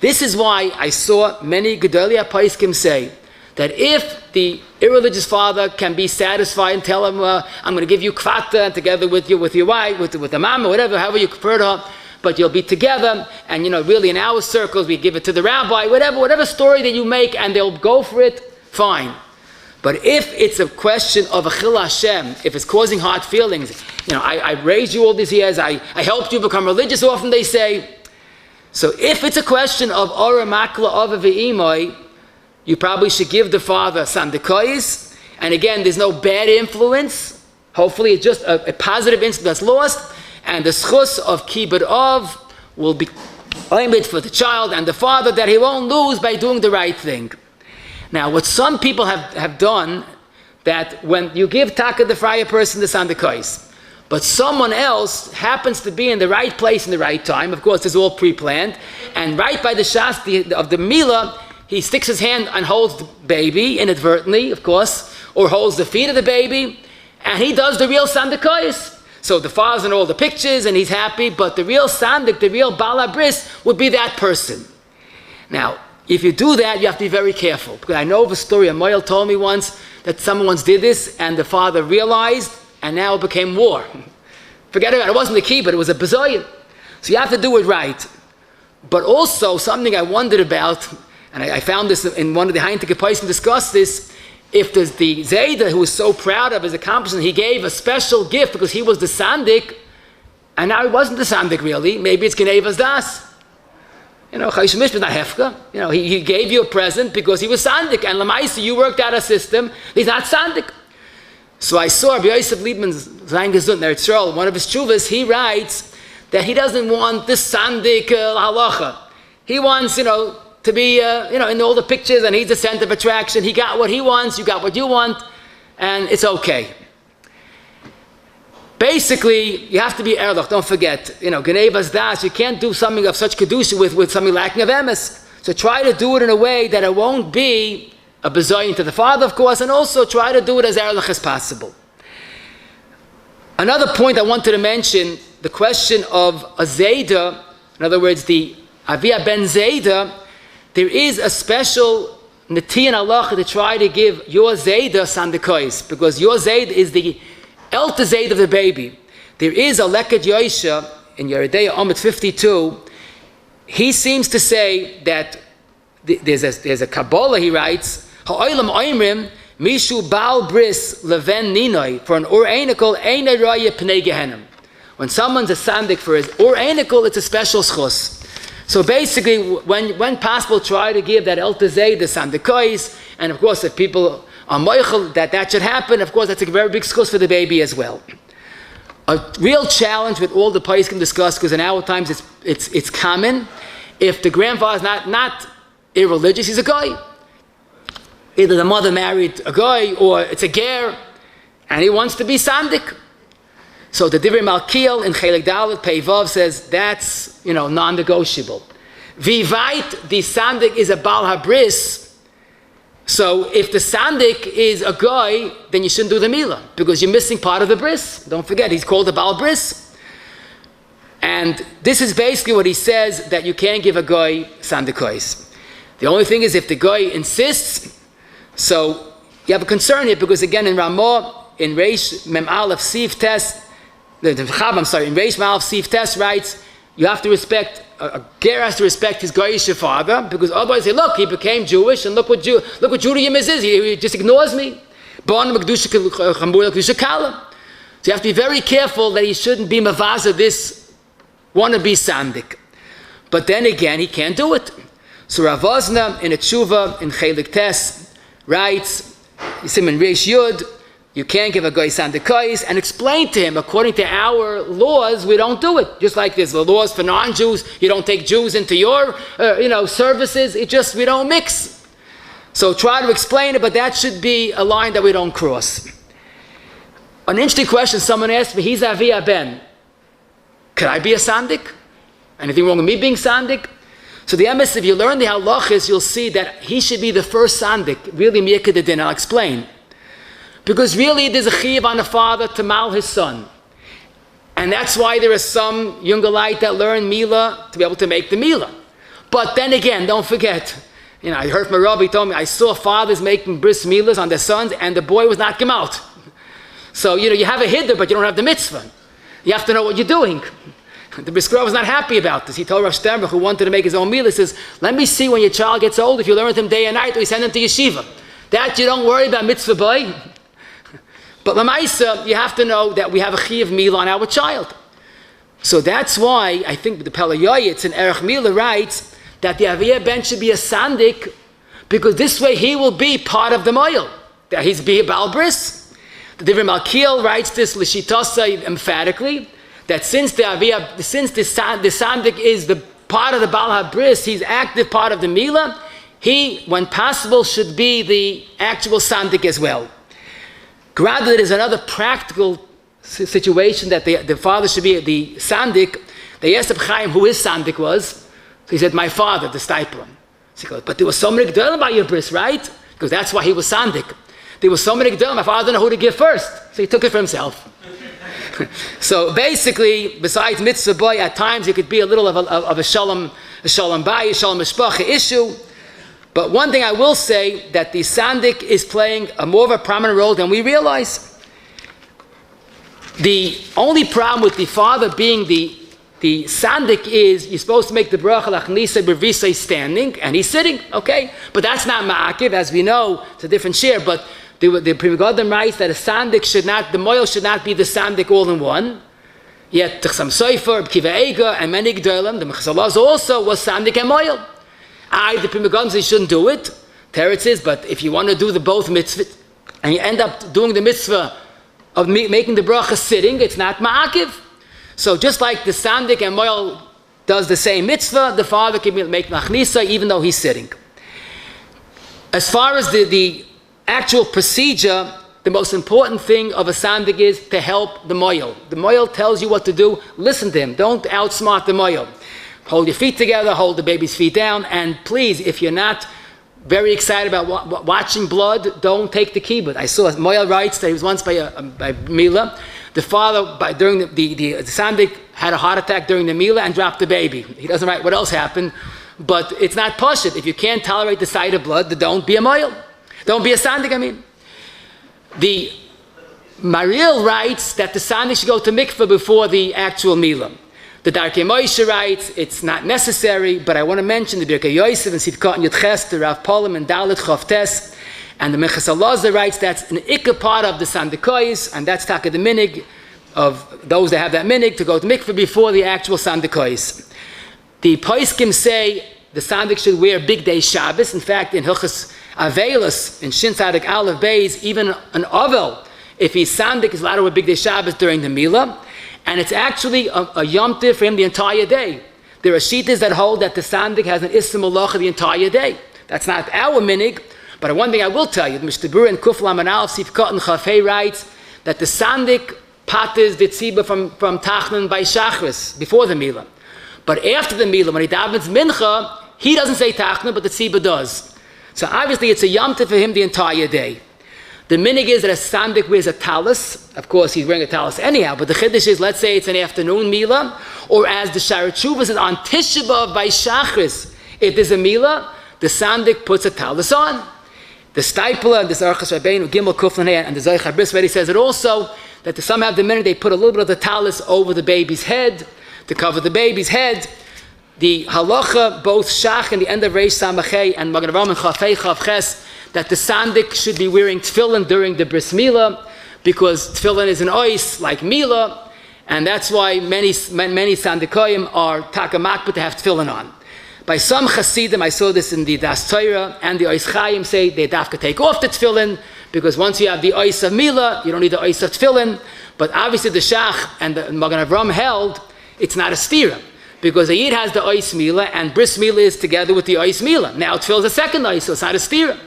This is why I saw many gedolim paiskim say that if the irreligious father can be satisfied and tell him, I'm going to give you kvata together with your wife, with the mama, whatever, however you prefer to, but you'll be together, and really in our circles we give it to the rabbi, whatever story that you make, and they'll go for it, fine. But if it's a question of a chil Hashem, if it's causing hard feelings, I raised you all these years, I helped you become religious, often they say. So if it's a question of ora makla ava ve'imoi, you probably should give the father sandik. And again, there's no bad influence. Hopefully it's just a positive influence that's lost. And the schus of kibud of will be aimed for the child and the father, that he won't lose by doing the right thing. Now, what some people have done, that when you give taka the friar person the sandik, but someone else happens to be in the right place in the right time, of course, it's all pre-planned, and right by the shas of the milah, he sticks his hand and holds the baby inadvertently, of course, or holds the feet of the baby, and he does the real sandik. So the father's in all the pictures and he's happy, but the real sandik, the real bala bris, would be that person. Now, if you do that, you have to be very careful. Because I know of a story, a mohel told me once that someone once did this and the father realized, and now it became war. Forget about it, it wasn't the key, but it was a bazoyan. So you have to do it right. But also, something I wondered about, and I found this in one of the Heintige Poison discussed this, if there's the Zayda who was so proud of his accomplishment, he gave a special gift because he was the sandik, and now he wasn't the sandik really, maybe it's Genevas Das. He gave you a present because he was sandik, and Lamaisa, you worked out a system, he's not sandik. So I saw Rabbi Yosef Liebman's Zayin Gesund, Eretz Yisrael, one of his tshuvas, he writes that he doesn't want this sandik halacha. He wants, to be, in all the pictures, and he's the center of attraction. He got what he wants, you got what you want, and it's okay. Basically, you have to be erlich, don't forget. Genevas das, you can't do something of such kedusha with something lacking of emes. So try to do it in a way that it won't be a bezoyin to the father, of course, and also try to do it as erlich as possible. Another point I wanted to mention, the question of a zayda, in other words, the avia ben zayda, there is a special neti and halacha to try to give your zayda sandik, because your zayd is the elder zayd of the baby. There is a leket Yosha in Yeridei Amud 52. He seems to say that there's a Kabbalah, he writes, ha'olam oimrim mishu bal bris leven ninoi, for an or einikel eine raya pnei gehenim. When someone's a sandik for his or einikel, it's a special schus. So basically, when possible, try to give that elder zayd the sandik, and of course, if people are mohel that should happen, of course, that's a very big schus for the baby as well. A real challenge with all the pais can discuss, because in our times it's common. If the grandfather is not irreligious, he's a guy. Either the mother married a guy or it's a ger, and he wants to be sandik. So the Divrei Malkiel in Chelik Dalet Pei Vav says that's non-negotiable. Vivait, the sandik is a bal habris. So if the sandik is a guy, then you shouldn't do the milah, because you're missing part of the bris. Don't forget, he's called the bal bris. And this is basically what he says, that you can't give a guy sandikos. The only thing is if the guy insists, so you have a concern here, because again in Ramah, in Reish Mem Aleph Siv Tes, in Reish Mem Aleph Siv Tes writes, you have to respect, a ger has to respect his goyish father, because otherwise say, look, he became Jewish, and look what Judaism is, he just ignores me. So you have to be very careful that he shouldn't be mavaza this wannabe sandik. But then again, he can't do it. So Rav Ozna in a tshuva in Chelik Tes writes, you see in Reish Yud, you can't give a guy sandakais, and explain to him, according to our laws, we don't do it. Just like there's the laws for non-Jews, you don't take Jews into your, services. We don't mix. So try to explain it, but that should be a line that we don't cross. An interesting question someone asked me, he's Avia Ben. Could I be a sandik? Anything wrong with me being sandik? So the emes, if you learn the halachas, you'll see that he should be the first sandik. Really, miyakadadin, I'll explain. Because really there's a chiyuv on the father to mal his son. And that's why there are some younger light that learn milah to be able to make the milah. But then again, don't forget, You know, I heard from a Rabbi, he told me, I saw fathers making bris milas on their sons, and the boy was not come out. So, you know, you have a hiddur, but you don't have the mitzvah. You have to know what you're doing. The Brisker was not happy about this. He told Rosh Sternberg, who wanted to make his own meal, he says, let me see when your child gets old, if you learn with him day and night, or you send him to yeshiva. That you don't worry about mitzvah boy. But Lamaisa, you have to know that we have a chi of meal on our child. So that's why I think the Pele Yoyetz in Erech Mila writes that the Aviyah Ben should be a sandik, because this way he will be part of the mohel. That he's be a Baal bris. The Divrei Malkiel writes this L'shitasa emphatically, that since the Aviyah, since the sandik is the part of the Baal HaBris, he's active part of the Mila, he, when possible, should be the actual sandik as well. Granted, there is another practical situation that the father should be the sandik. They asked Reb Chaim who his sandik was. So he said, my father, the stipler. So he goes, but there was so many gedolim about your bris, right? Because that's why he was sandik. There was so many gedolim, my father didn't know who to give first. So he took it for himself. So basically, besides mitzvah boy, at times it could be a little of a shalom bayis, shalom mishpacha issue. But one thing I will say, that the sandik is playing a more of a prominent role than we realize. The only problem with the father being the sandik is you're supposed to make the bracha lachnisa b'risay standing, and he's sitting, okay? But that's not ma'akiv, as we know, it's a different share. But the Pri Megadim writes that a sandik should not, the mohel should not be the sandik all in one. Yet Tichsam Sofer, Kiva Ega, and many gedolim, the Mechazalaz also was sandik and mohel. The Pri Megadim says you shouldn't do it. Teretz is, but if you want to do the both mitzvah, and you end up doing the mitzvah of making the bracha sitting, it's not ma'akiv. So just like the sandik and mohel does the same mitzvah, the father can make machnisa even though he's sitting. As far as the actual procedure, the most important thing of a sandik is to help the mohel. The mohel tells you what to do. Listen to him. Don't outsmart the mohel. Hold your feet together, hold the baby's feet down, and please, if you're not very excited about watching blood, don't take the kibud. I saw mohel writes that he was once by Mila. The father, during the sandik, had a heart attack during the Mila and dropped the baby. He doesn't write what else happened, but it's not pashut. If you can't tolerate the sight of blood, then don't be a mohel. Don't be a sandik, I mean. The Mariel writes that the sandik should go to mikveh before the actual Mila. The Darkei Moshe writes it's not necessary, but I want to mention the Birkei Yosef and Sivkot and Yudches, the Rav Polim and Dalet Chavtes, and the Minchas Elazar writes that's an ikka part of the Sandekאות, and that's taka the minhag of those that have that minhag to go to mikveh before the actual Sandekאות. The Poskim say the sandik should wear big day Shabbos. In fact, in Hilchos Avelos, in Shin Tzadik Aleph Beis, even an Ovel, if he's sandik, is allowed to wear big day Shabbos during the Mila. And it's actually a Yom Tiv for him the entire day. There are shittas that hold that the sandik has an Issa Malacha the entire day. That's not our minhag, but one thing I will tell you, the Mishnah Berurah in Kuf Lamed Aleph Sivkot and Chafei writes that the sandik patters the tziba from Tachnan by Shachris, before the Mila. But after the Mila, when he davens Mincha, he doesn't say Tachnan, but the tziba does. So obviously it's a Yom Tiv for him the entire day. The minhag is that a sandik wears a talis. Of course, he's wearing a talis anyhow, but the chiddush is, let's say it's an afternoon Mila, or as the Shara Tshuva says, on Tisha B'Av by Shachris, if there's a Mila, the sandik puts a talis on. The Stipler and the Zarchas Rabbeinu, Gimel Kuflan and the Zohar Bris already says it also, that some have the minhag, they put a little bit of the talis over the baby's head, to cover the baby's head. The halacha, both Shach and the end of Reish Samachei and Magen Avraham and Chafei Chavches, that the sandik should be wearing tefillin during the bris Mila, because tefillin is an ois like Mila, and that's why many sandikoyim are takamakbet to have tefillin on. By some Hasidim, I saw this in the Das Torah, and the Ois Chaim say they dafka take off the tefillin, because once you have the ois of Mila, you don't need the ois of tefillin. But obviously the Shach and the Magen Avraham held it's not a stira, because the Yid has the ois Mila, and bris Mila is together with the ois Mila. Now tefillin is a second ois, so it's not a stira.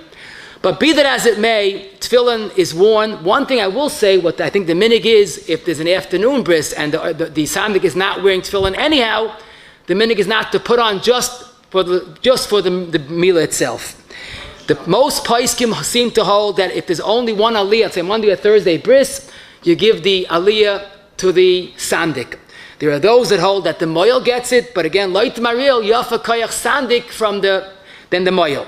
But be that as it may, tefillin is worn. One thing I will say, what I think the minhag is, if there's an afternoon bris and the sandik is not wearing tefillin anyhow, the minhag is not to put on just for the Mila itself. The most poskim seem to hold that if there's only one aliyah, say Monday or Thursday bris, you give the aliyah to the sandik. There are those that hold that the mohel gets it, but again, loit maril yafa koyach sandik from then the mohel.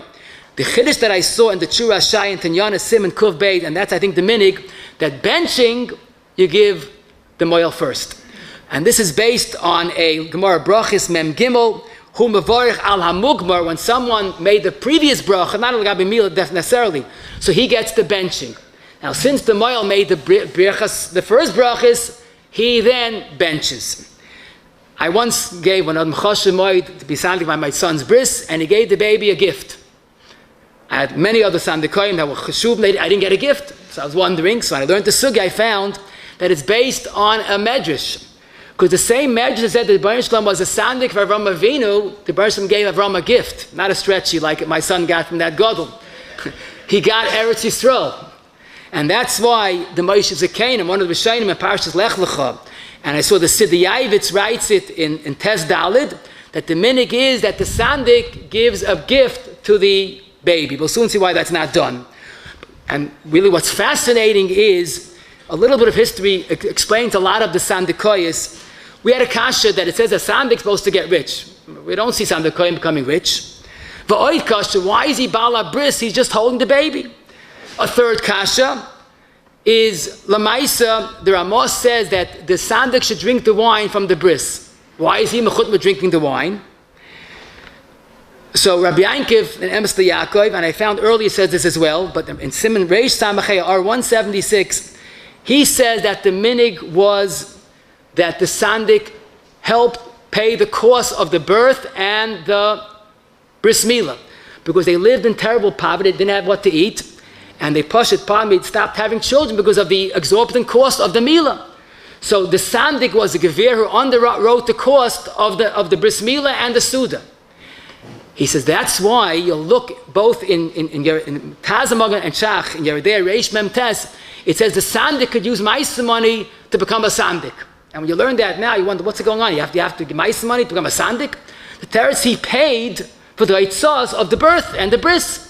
The chiddush that I saw in the Chura Shai and Tanyana Sim and Kuv Beid, and that's I think the minhag, that benching you give the mohel first. And this is based on a Gemara Brachis Mem Gimel, Hu Mevorich Al HaMugmar, when someone made the previous bracha, not al Gabi Mila necessarily, so he gets the benching. Now since the mohel made the first brachis, he then benches. I once gave one of Mechashem Moed to be sandik by my son's bris, and he gave the baby a gift. I had many other Sandekאות that were cheshuv. I didn't get a gift, so I was wondering. So when I learned the sugi, I found that it's based on a medrash. Because the same medrash said that the Baruch Shalom was a sandik for Avram Avinu. The Baruch Shalom gave Avram a gift, not a stretchy like my son got from that gedolim. He got Eretz Yisrael. And that's why the Moshe Zekanim, one of the Rishonim in Parshas Lech Lecha, and I saw the Sidiyavitz writes it in Tes Dalid, that the minhag is that the sandik gives a gift to the baby. We'll soon see why that's not done. And really what's fascinating is a little bit of history explains a lot of the Sandekאות. We had a kasha that it says a sandik is supposed to get rich. We don't see Sandekאות becoming rich. V'oid kasha, why is he bala bris? He's just holding the baby. A third kasha is Lamaisa, the Ramah says that the sandik should drink the wine from the bris. Why is he mechut with drinking the wine? So Rabbi Yakov and Emes Yakov, and I found earlier says this as well, but in Simon Reish Samachei R176, he says that the minhag was that the sandik helped pay the cost of the birth and the bris milah, because they lived in terrible poverty, they didn't have what to eat, and they stopped having children because of the exorbitant cost of the milah. So the sandik was the gever who underwrote the cost of the bris milah and the suda. He says that's why you'll look both in Tazamagan and Shach, in Yeridei Reish Mem Tes, it says the sandik could use maisa money to become a sandik. And when you learn that now, you wonder what's going on. You have to give maisa money to become a sandik. The teretz he paid for the itzos of the birth and the bris.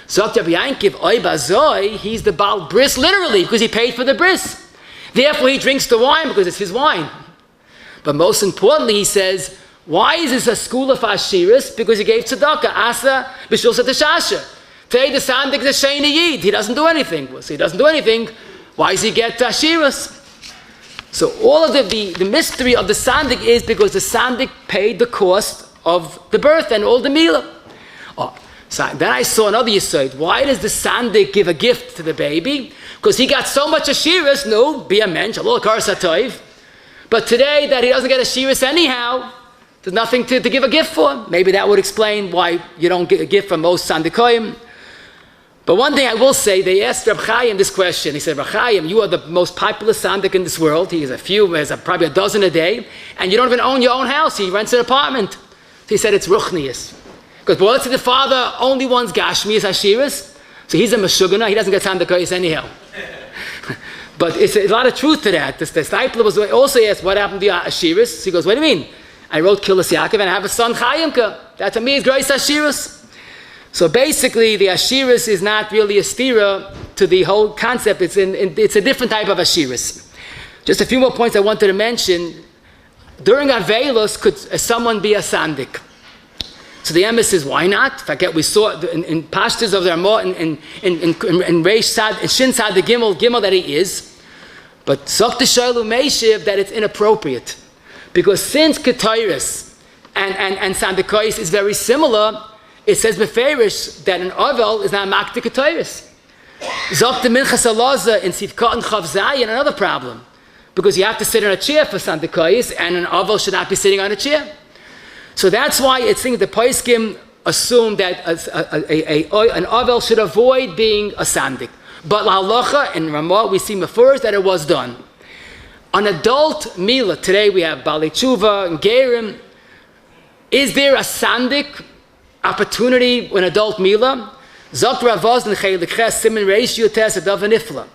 So Rabbi Yankov oy bazoi, he's the bal bris literally because he paid for the bris. Therefore he drinks the wine because it's his wine. But most importantly, he says, why is this a school of Ashiris? Because he gave tzedakah, asa b'shul satashasha. Today the sandik is a sheni yid. He doesn't do anything. So he doesn't do anything. Why does he get Ashiris? So all of the mystery of the sandik is because the sandik paid the cost of the birth and all the milah. Oh, so then I saw another yesod. Why does the sandik give a gift to the baby? Because he got so much Ashiris. No, be a mensch, alol kar satoiv. But today that he doesn't get Ashiris anyhow, there's nothing to give a gift for. Maybe that would explain why you don't get a gift from most Sandekאות. But one thing I will say, they asked Reb Chaim this question. He said, Reb Chaim, you are the most popular sandik in this world. He has probably a dozen a day, and you don't even own your own house. He rents an apartment. So he said it's ruchnius. Because let's say the father only wants gashmias hashiras, so he's a meshugana. He doesn't get Sandekאות anyhow. But it's a lot of truth to that. The disciple was also asked, what happened to your hashiras? He goes, what do you mean? I wrote Kilas Yaakov and I have a son Chaimka. That to me is grace Ashiras. So basically the Ashiras is not really a stira to the whole concept. It's a different type of Ashiras. Just a few more points I wanted to mention. During Avelos, could someone be a sandik? So the emes is why not? In fact, we saw in pastures of the Ramah in Reish Sad, in Shin Sad the Gimel that he is. But Sok T'Shalu Meishiv that it's inappropriate. Because since Ketairis and Sandekאות is very similar, it says beferish that an ovel is not makti Ketairis. Zok the Minchas Alaza in Sivkot and Chav Zayin, another problem. Because you have to sit on a chair for Sandekאות, and an ovel should not be sitting on a chair. So that's why it's thinking the Paiskim assume that an ovel should avoid being a sandik. But Halacha and Ramah, we see mefurish that it was done. On adult milah, today we have Bali Tshuva and Gerim. Is there a sandik opportunity in adult milah? Zok Ravaz and Chelik Simon Reish Yotes Adav Nifla.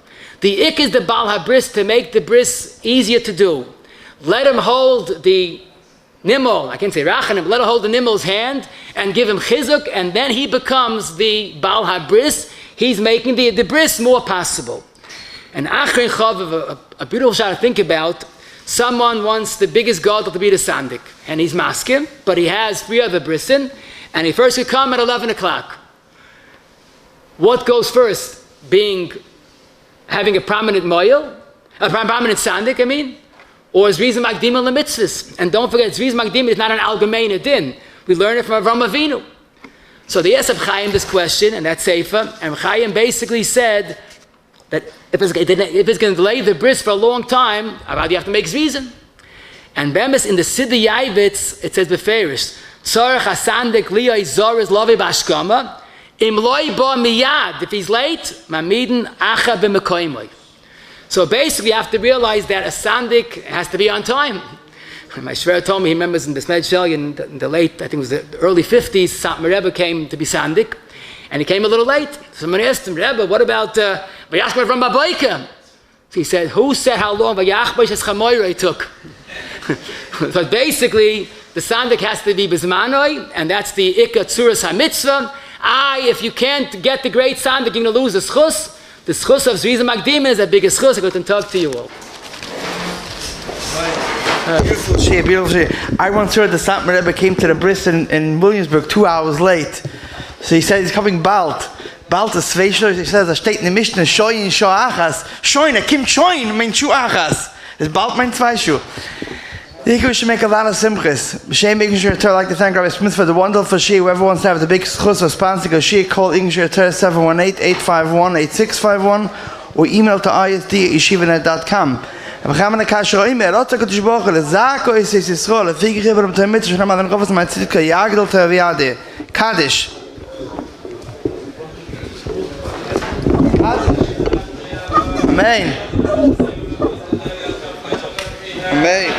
The ik is the Bal HaBris to make the bris easier to do. Let him hold the nimol, I can't say rachanim, let him hold the nimol's hand and give him chizuk, and then he becomes the Bal HaBris. He's making the bris more possible. And Achrin Chav, a beautiful shot to think about, someone wants the biggest gadol to be the sandik, and he's maskim, but he has 3 other brisin, and he first could come at 11 o'clock. what goes first? Having a prominent mohel, a prominent sandik, or is Rizim Magdim on the mitzvahs? And don't forget, Rizim Magdim is not an algemeine din. We learn it from Avram Avinu. So they asked Reb Chaim this question, and that's Seifa, and Reb Chaim basically said that if it's going to delay the bris for a long time, you have to make Zrizim. And Bemis in the Siddur Yavitz, it says beferish, Tzarech hasandik liyai zoriz lavi b'ashkama, im loy ba miyad, if he's late, mamiden acha b'mekoymoi. So basically you have to realize that a sandik has to be on time. My Shver told me he remembers in the Smedshel in the late, I think it was the early 50s, my Rebbe came to be sandik, and he came a little late. Someone asked him, Rebbe, what about Vayachbar from Baboika? So he said, who said how long Vayachbar Shes Chamoirei took? So basically, the sandik has to be Bizmanoi, and that's the Ikka Tzuras HaMitzvah. If you can't get the great sandik, you're going to lose the schus. The schus of Zrizim Magdim is the biggest schus. I'm going to talk to you all. Beautiful shir, beautiful shir. I once heard the Satmar Rebbe came to the bris in Williamsburg 2 hours late. So he said he's coming bald. Bald is Sveishler. He says, steht in the Mishnah, Shoyin Shoachas. Shoyin, Kim Shoyin, mein Shuachas. Is bald mein zwei Schuh. I think we should make a lot of simchas. B'shem making sure I'd like to thank Rabbi Smith for the wonderful shir. Whoever wants to have the big schus or sponsor, go shir, call English 718-851-8651 or email to isd@yeshivanet.com. Wir haben eine Kasche immer, Rotze Gottes Bochel, Zako ist es Israel, Figi River mit mit, schon mal den Kopf mein Zitka, Jagdel Taviade, Kaddish. Amen. Amen.